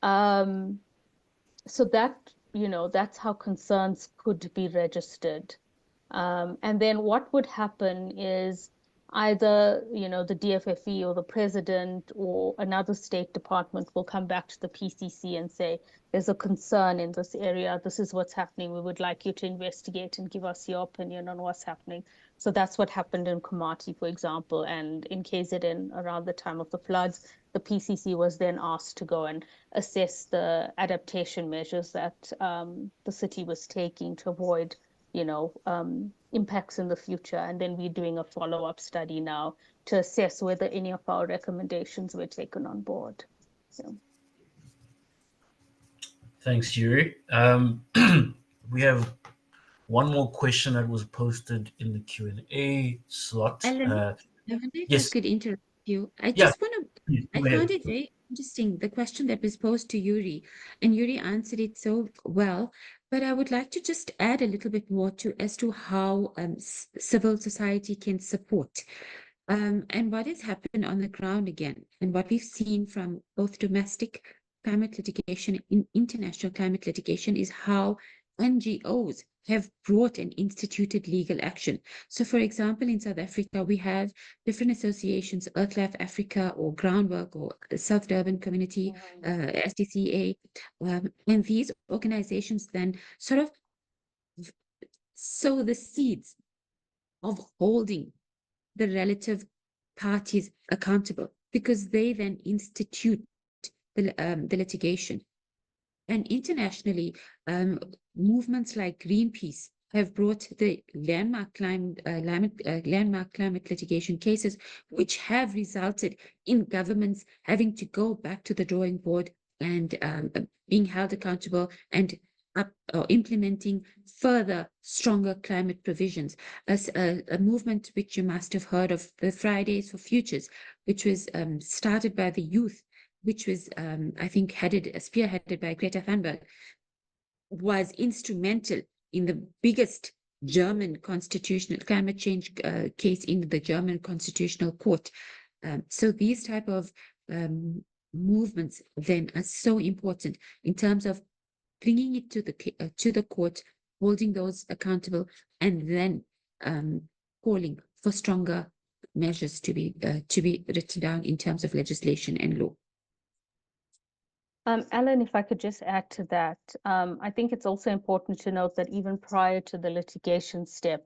[SPEAKER 3] So that, that's how concerns could be registered. And then what would happen is either, the DFFE or the president or another state department will come back to the PCC and say, there's a concern in this area. This is what's happening. We would like you to investigate and give us your opinion on what's happening. So that's what happened in Komati, for example, and in KZN around the time of the floods. The PCC was then asked to go and assess the adaptation measures that the city was taking to avoid impacts in the future. And then we're doing a follow-up study now to assess whether any of our recommendations were taken on board. So.
[SPEAKER 1] Thanks, Yuri. We have one more question that was posted in the Q&A slot.
[SPEAKER 2] Allan, I wonder if
[SPEAKER 1] yes.
[SPEAKER 2] I could interrupt you. I found it very interesting, the question that was posed to Yuri, and Yuri answered it so well. But I would like to just add a little bit more as to how civil society can support. And what has happened on the ground again, and what we've seen from both domestic climate litigation and international climate litigation, is how NGOs have brought and instituted legal action. So, for example, in South Africa, we have different associations, EarthLife Africa or Groundwork or South Durban Community, SDCA, and these organizations then sort of sow the seeds of holding the relative parties accountable, because they then institute the litigation. And internationally, movements like Greenpeace have brought the landmark climate litigation cases, which have resulted in governments having to go back to the drawing board and being held accountable and implementing further stronger climate provisions. As a movement which you must have heard of, the Fridays for Futures, which was started by the youth, which was, I think, spearheaded by Greta Thunberg, was instrumental in the biggest German constitutional climate change case in the German Constitutional Court. So these type of movements then are so important in terms of bringing it to the court, holding those accountable, and then calling for stronger measures to be written down in terms of legislation and law.
[SPEAKER 3] Allan, if I could just add to that, I think it's also important to note that even prior to the litigation step,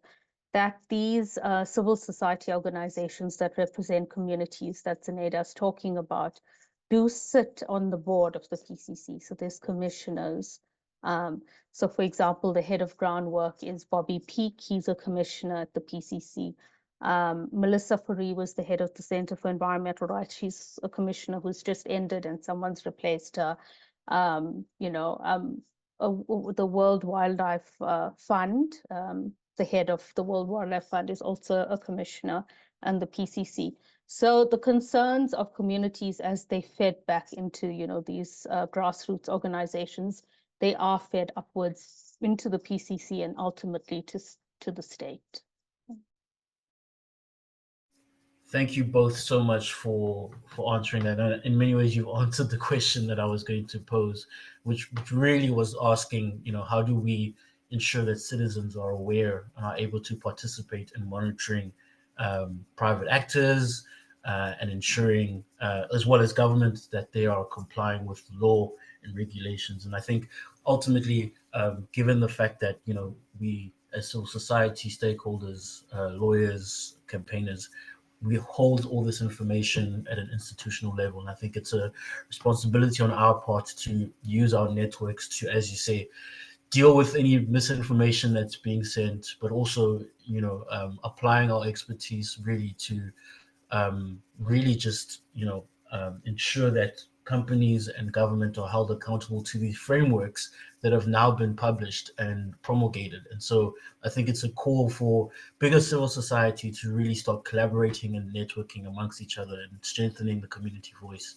[SPEAKER 3] that these civil society organizations that represent communities that Zunaida is talking about do sit on the board of the PCC. So there's commissioners. So for example, the head of groundwork is Bobby Peake. He's a commissioner at the PCC. Melissa Fourie was the head of the Center for Environmental Rights. She's a commissioner who's just ended and someone's replaced her. The World Wildlife Fund, the head of the World Wildlife Fund is also a commissioner, and the PCC. So the concerns of communities as they fed back into, these grassroots organizations, they are fed upwards into the PCC and ultimately to the state.
[SPEAKER 1] Thank you both so much for answering that. And in many ways, you've answered the question that I was going to pose, which really was asking, how do we ensure that citizens are aware and are able to participate in monitoring private actors and ensuring, as well as government, that they are complying with law and regulations. And I think ultimately, given the fact that, we as civil society stakeholders, lawyers, campaigners, we hold all this information at an institutional level. And I think it's a responsibility on our part to use our networks to, as you say, deal with any misinformation that's being sent, but also, applying our expertise really to really just, ensure that companies and government are held accountable to these frameworks that have now been published and promulgated. And so I think it's a call for bigger civil society to really start collaborating and networking amongst each other and strengthening the community voice.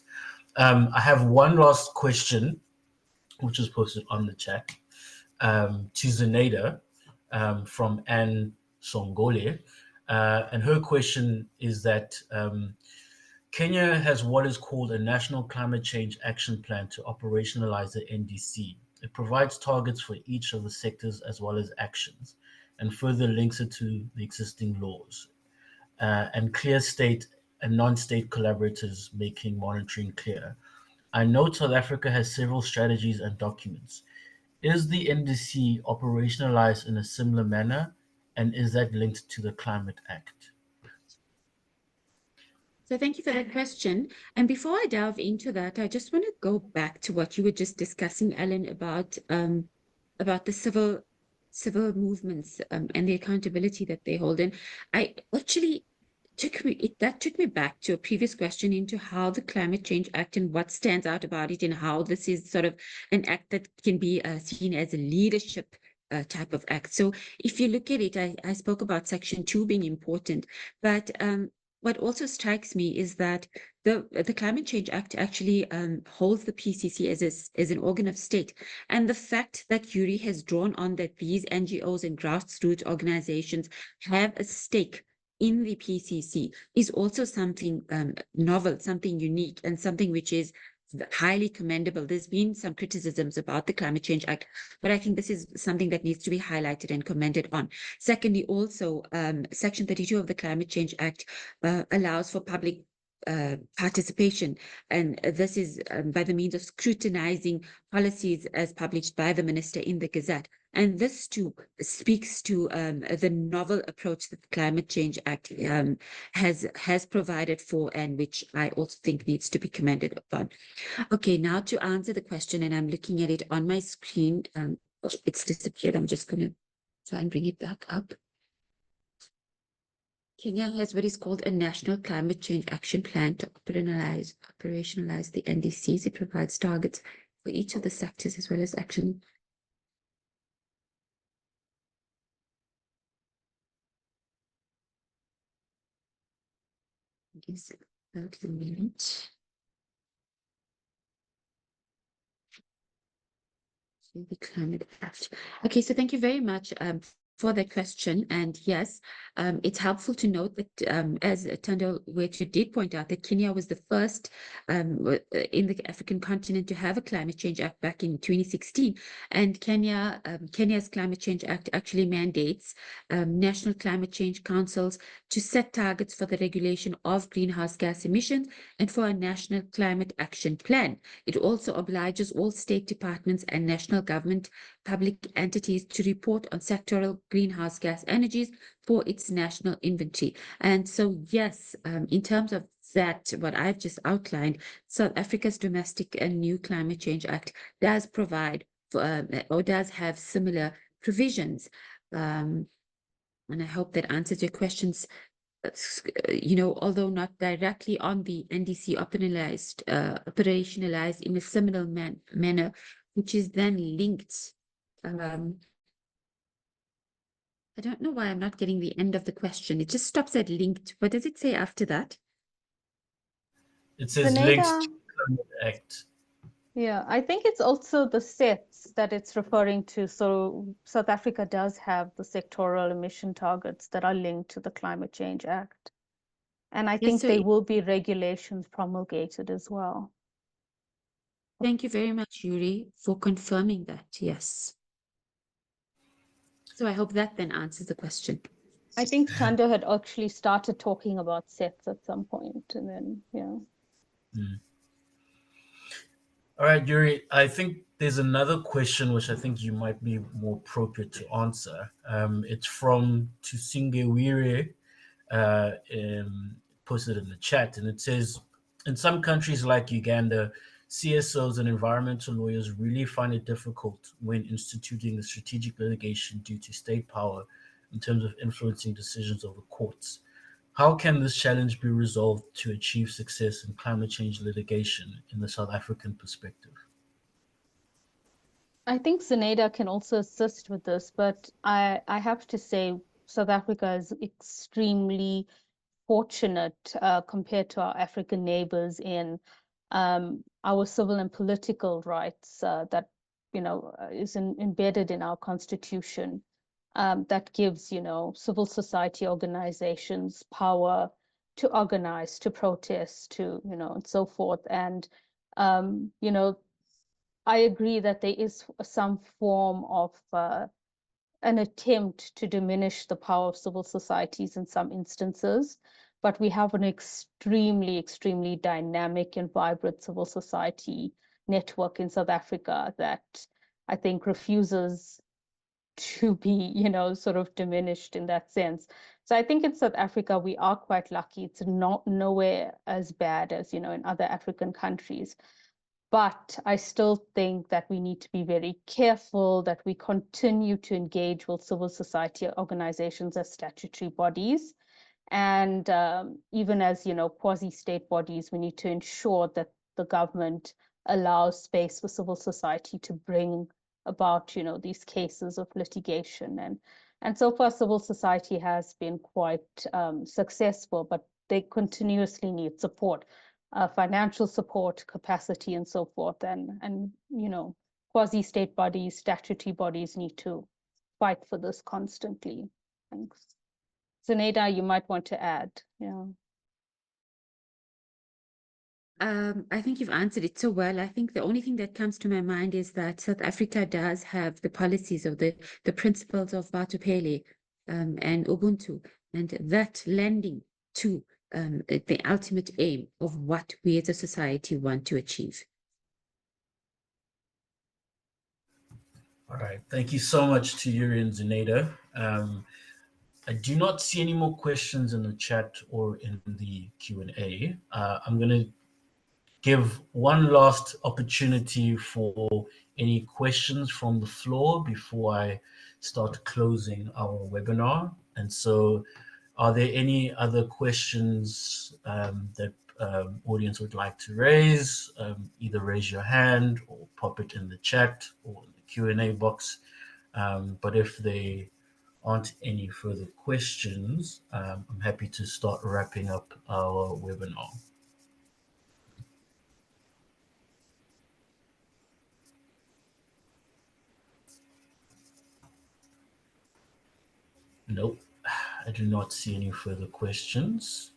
[SPEAKER 1] I have one last question, which was posted on the chat, to Zunaida from Anne Songole. And her question is that Kenya has what is called a National Climate Change Action Plan to operationalize the NDC. It provides targets for each of the sectors as well as actions, and further links it to the existing laws and clear state and non-state collaborators, making monitoring clear. I know South Africa has several strategies and documents. Is the NDC operationalized in a similar manner, and is that linked to the Climate Act?
[SPEAKER 2] So thank you for that question. And before I delve into that, I just want to go back to what you were just discussing, Allan, about the civil movements and the accountability that they hold. And I actually took me back to a previous question into how the Climate Change Act and what stands out about it, and how this is sort of an act that can be seen as a leadership type of act. So if you look at it, I spoke about Section 2 being important, but what also strikes me is that the Climate Change Act actually holds the PCC as an organ of state. And the fact that Yuri has drawn on that these NGOs and grassroots organizations have a stake in the PCC is also something novel, something unique, and something which is highly commendable. There's been some criticisms about the Climate Change Act, but I think this is something that needs to be highlighted and commended on. Secondly, also, Section 32 of the Climate Change Act allows for public participation, and this is by the means of scrutinizing policies as published by the minister in the Gazette. And this too speaks to the novel approach that the Climate Change Act has provided for, and which I also think needs to be commended upon. Okay, now to answer the question, and I'm looking at it on my screen. It's disappeared. I'm just going to try and bring it back up. Kenya has what is called a National Climate Change Action Plan to operationalize the NDCs. It provides targets for each of the sectors as well as action. Yes, a minute. The Climate Act. Okay, so thank you very much for the question. And yes, it's helpful to note that, as Thandolwethu did point out, that Kenya was the first in the African continent to have a climate change act back in 2016. And Kenya's Climate Change Act actually mandates national climate change councils to set targets for the regulation of greenhouse gas emissions and for a national climate action plan. It also obliges all state departments and national government public entities to report on sectoral greenhouse gas energies for its national inventory. And so, yes, in terms of that, what I've just outlined, South Africa's Domestic and New Climate Change Act does provide for, or does have similar provisions. And I hope that answers your questions. Although not directly on the NDC operationalized in a similar manner, which is then linked. I don't know why I'm not getting the end of the question. It just stops at linked. What does it say after that?
[SPEAKER 1] It says links to the Climate Act.
[SPEAKER 3] Yeah, I think it's also the sets that it's referring to. So South Africa does have the sectoral emission targets that are linked to the Climate Change Act. And I think there will be regulations promulgated as well.
[SPEAKER 2] Thank you very much, Yuri, for confirming that. Yes. So I hope that then answers the question.
[SPEAKER 3] I think Thando had actually started talking about sets at some point, and then, yeah.
[SPEAKER 1] All right, Yuri, I think there's another question which I think you might be more appropriate to answer. It's from Tusingewire, posted in the chat, and it says, in some countries like Uganda, CSOs and environmental lawyers really find it difficult when instituting the strategic litigation due to state power in terms of influencing decisions of the courts. How can this challenge be resolved to achieve success in climate change litigation in the South African perspective?
[SPEAKER 3] I think Zunaida can also assist with this, but I have to say South Africa is extremely fortunate compared to our African neighbors in our civil and political rights that is embedded in our constitution, that gives civil society organizations power to organize, to protest, to and so forth. And I agree that there is some form of an attempt to diminish the power of civil societies in some instances, but we have an extremely, extremely dynamic and vibrant civil society network in South Africa that I think refuses to be, sort of diminished in that sense. So I think in South Africa, we are quite lucky. It's nowhere as bad as, in other African countries. But I still think that we need to be very careful that we continue to engage with civil society organizations as statutory bodies. And even as, quasi-state bodies, we need to ensure that the government allows space for civil society to bring about, these cases of litigation. And so far, civil society has been quite successful, but they continuously need support. Financial support, capacity, and so forth. And quasi-state bodies, statutory bodies need to fight for this constantly. Thanks. Zunaida, you might want to add. Yeah.
[SPEAKER 2] I think you've answered it so well. I think the only thing that comes to my mind is that South Africa does have the policies of the principles of Batupele and Ubuntu, and that lending to the ultimate aim of what we as a society want to achieve.
[SPEAKER 1] All right. Thank you so much to Yuri and Zunaida. I do not see any more questions in the chat or in the Q&A. I'm going to give one last opportunity for any questions from the floor before I start closing our webinar. And so are there any other questions that audience would like to raise? Either raise your hand or pop it in the chat or in the Q&A box. But if there aren't any further questions, I'm happy to start wrapping up our webinar. Nope, I do not see any further questions.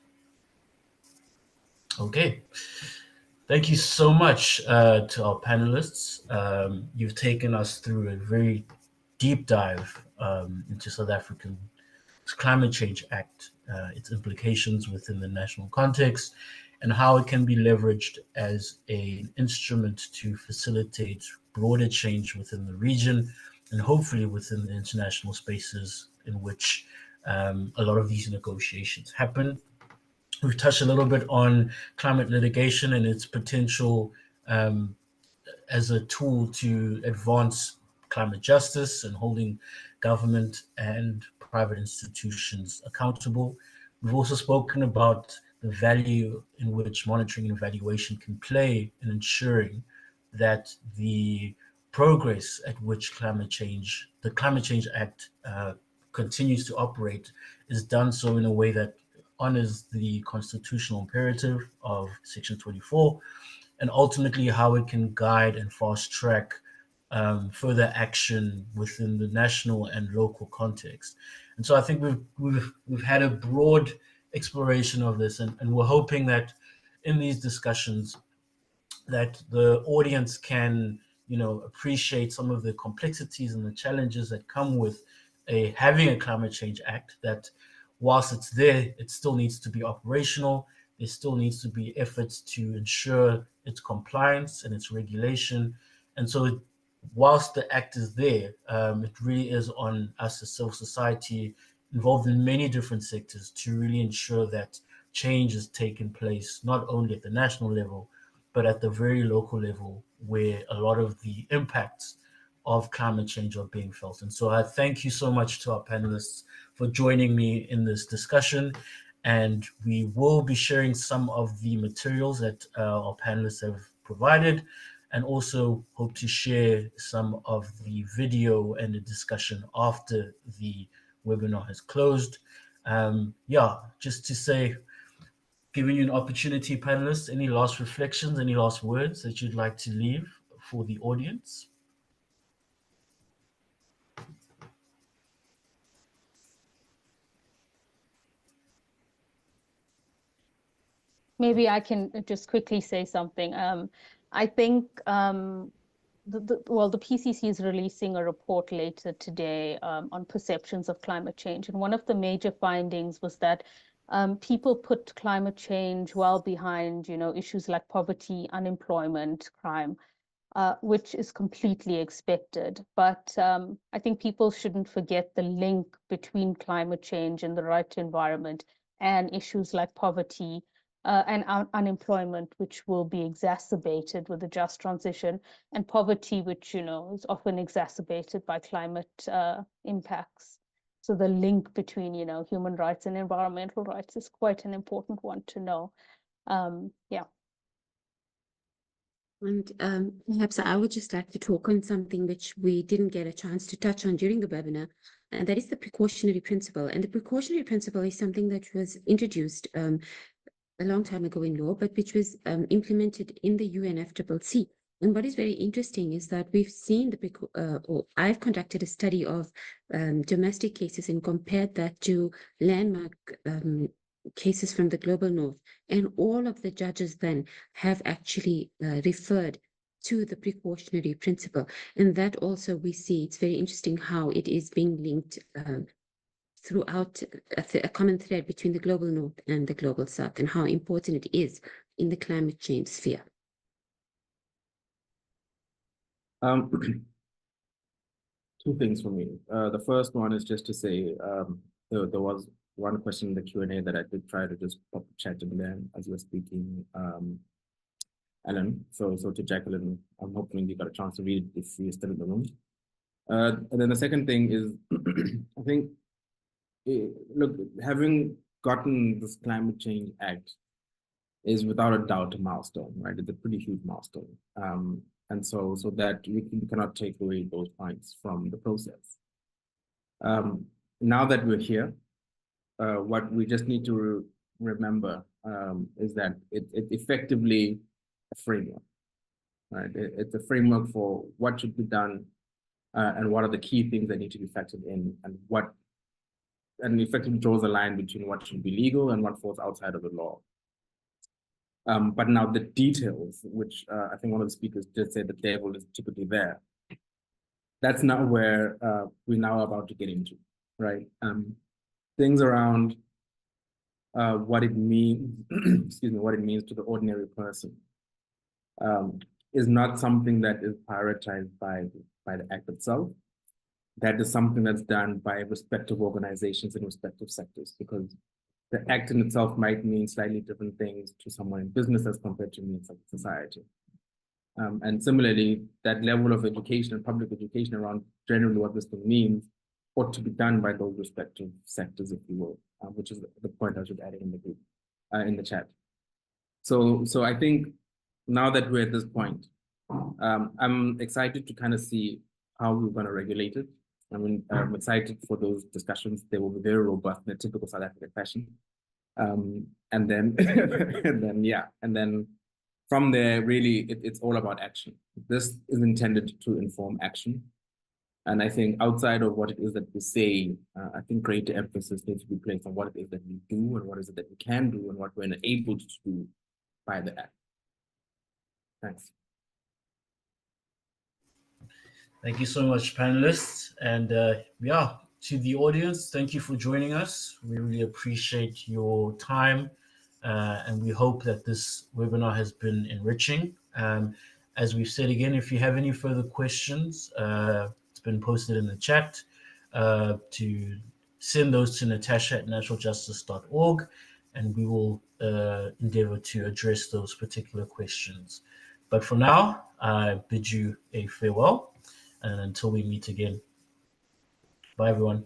[SPEAKER 1] Okay. Thank you so much to our panelists. You've taken us through a very deep dive into South African Climate Change Act, its implications within the national context, and how it can be leveraged as an instrument to facilitate broader change within the region and hopefully within the international spaces in which a lot of these negotiations happen. We've touched a little bit on climate litigation and its potential as a tool to advance climate justice and holding government and private institutions accountable. We've also spoken about the value in which monitoring and evaluation can play in ensuring that the progress at which the Climate Change Act continues to operate is done so in a way that honors the constitutional imperative of Section 24, and ultimately how it can guide and fast track further action within the national and local context. And so I think we've had a broad exploration of this, and we're hoping that in these discussions that the audience can appreciate some of the complexities and the challenges that come with having a climate change act, that whilst it's there, it still needs to be operational. There still needs to be efforts to ensure its compliance and its regulation. And so whilst the act is there, it really is on us as civil society involved in many different sectors to really ensure that change is taking place, not only at the national level, but at the very local level where a lot of the impacts of climate change are being felt. And so I thank you so much to our panelists for joining me in this discussion. And we will be sharing some of the materials that our panelists have provided, and also hope to share some of the video and the discussion after the webinar has closed. Just to say, giving you an opportunity, panelists, any last reflections, any last words that you'd like to leave for the audience?
[SPEAKER 3] Maybe I can just quickly say something. I think the PCC is releasing a report later today on perceptions of climate change. And one of the major findings was that people put climate change well behind, issues like poverty, unemployment, crime, which is completely expected. But I think people shouldn't forget the link between climate change and the right to environment and issues like poverty, and unemployment, which will be exacerbated with the just transition, and poverty, which is often exacerbated by climate impacts. So the link between human rights and environmental rights is quite an important one to know.
[SPEAKER 2] And perhaps I would just like to talk on something which we didn't get a chance to touch on during the webinar, and that is the precautionary principle. And the precautionary principle is something that was introduced a long time ago in law, but which was implemented in the UNFCCC. And what is very interesting is that we've seen I've conducted a study of domestic cases and compared that to landmark cases from the global north. And all of the judges then have actually referred to the precautionary principle. And that also we see, it's very interesting how it is being linked throughout a common thread between the global north and the global south, and how important it is in the climate change sphere.
[SPEAKER 4] Two things for me. The first one is just to say, there was one question in the Q&A that I did try to just pop chat in there as you were speaking, Allan. So to Jacqueline, I'm hoping you got a chance to read if you're still in the room. And then the second thing is, I think, look, having gotten this Climate Change Act is without a doubt a milestone, right? It's a pretty huge milestone. And so that we cannot take away those points from the process. Now that we're here, what we just need to remember is that it's effectively a framework, right? It's a framework for what should be done and what are the key things that need to be factored in, and what and effectively draws a line between what should be legal and what falls outside of the law. But now the details, which I think one of the speakers did say the devil is typically there. That's not where we're now about to get into, right? Things around what it means, excuse me, what it means to the ordinary person is not something that is prioritized by the Act itself. That is something that's done by respective organizations in respective sectors, because the Act in itself might mean slightly different things to someone in business as compared to me in society. And similarly, that level of education and public education around generally what this thing means ought to be done by those respective sectors, if you will, which is the point I should add in the group, in the chat. So I think now that we're at this point, I'm excited to kind of see how we're going to regulate it. I mean, I'm excited for those discussions. They will be very robust in a typical South African fashion. And then, and then from there, really, it's all about action. This is intended to inform action. And I think outside of what it is that we say, I think greater emphasis needs to be placed on what it is that we do and what is it that we can do and what we're enabled to do by the Act. Thanks.
[SPEAKER 1] Thank you so much, panelists. And yeah, to the audience, thank you for joining us. We really appreciate your time. And we hope that this webinar has been enriching. As we've said again, if you have any further questions, it's been posted in the chat to send those to natasha@naturaljustice.org, and we will endeavor to address those particular questions. But for now, I bid you a farewell, and until we meet again. Bye, everyone.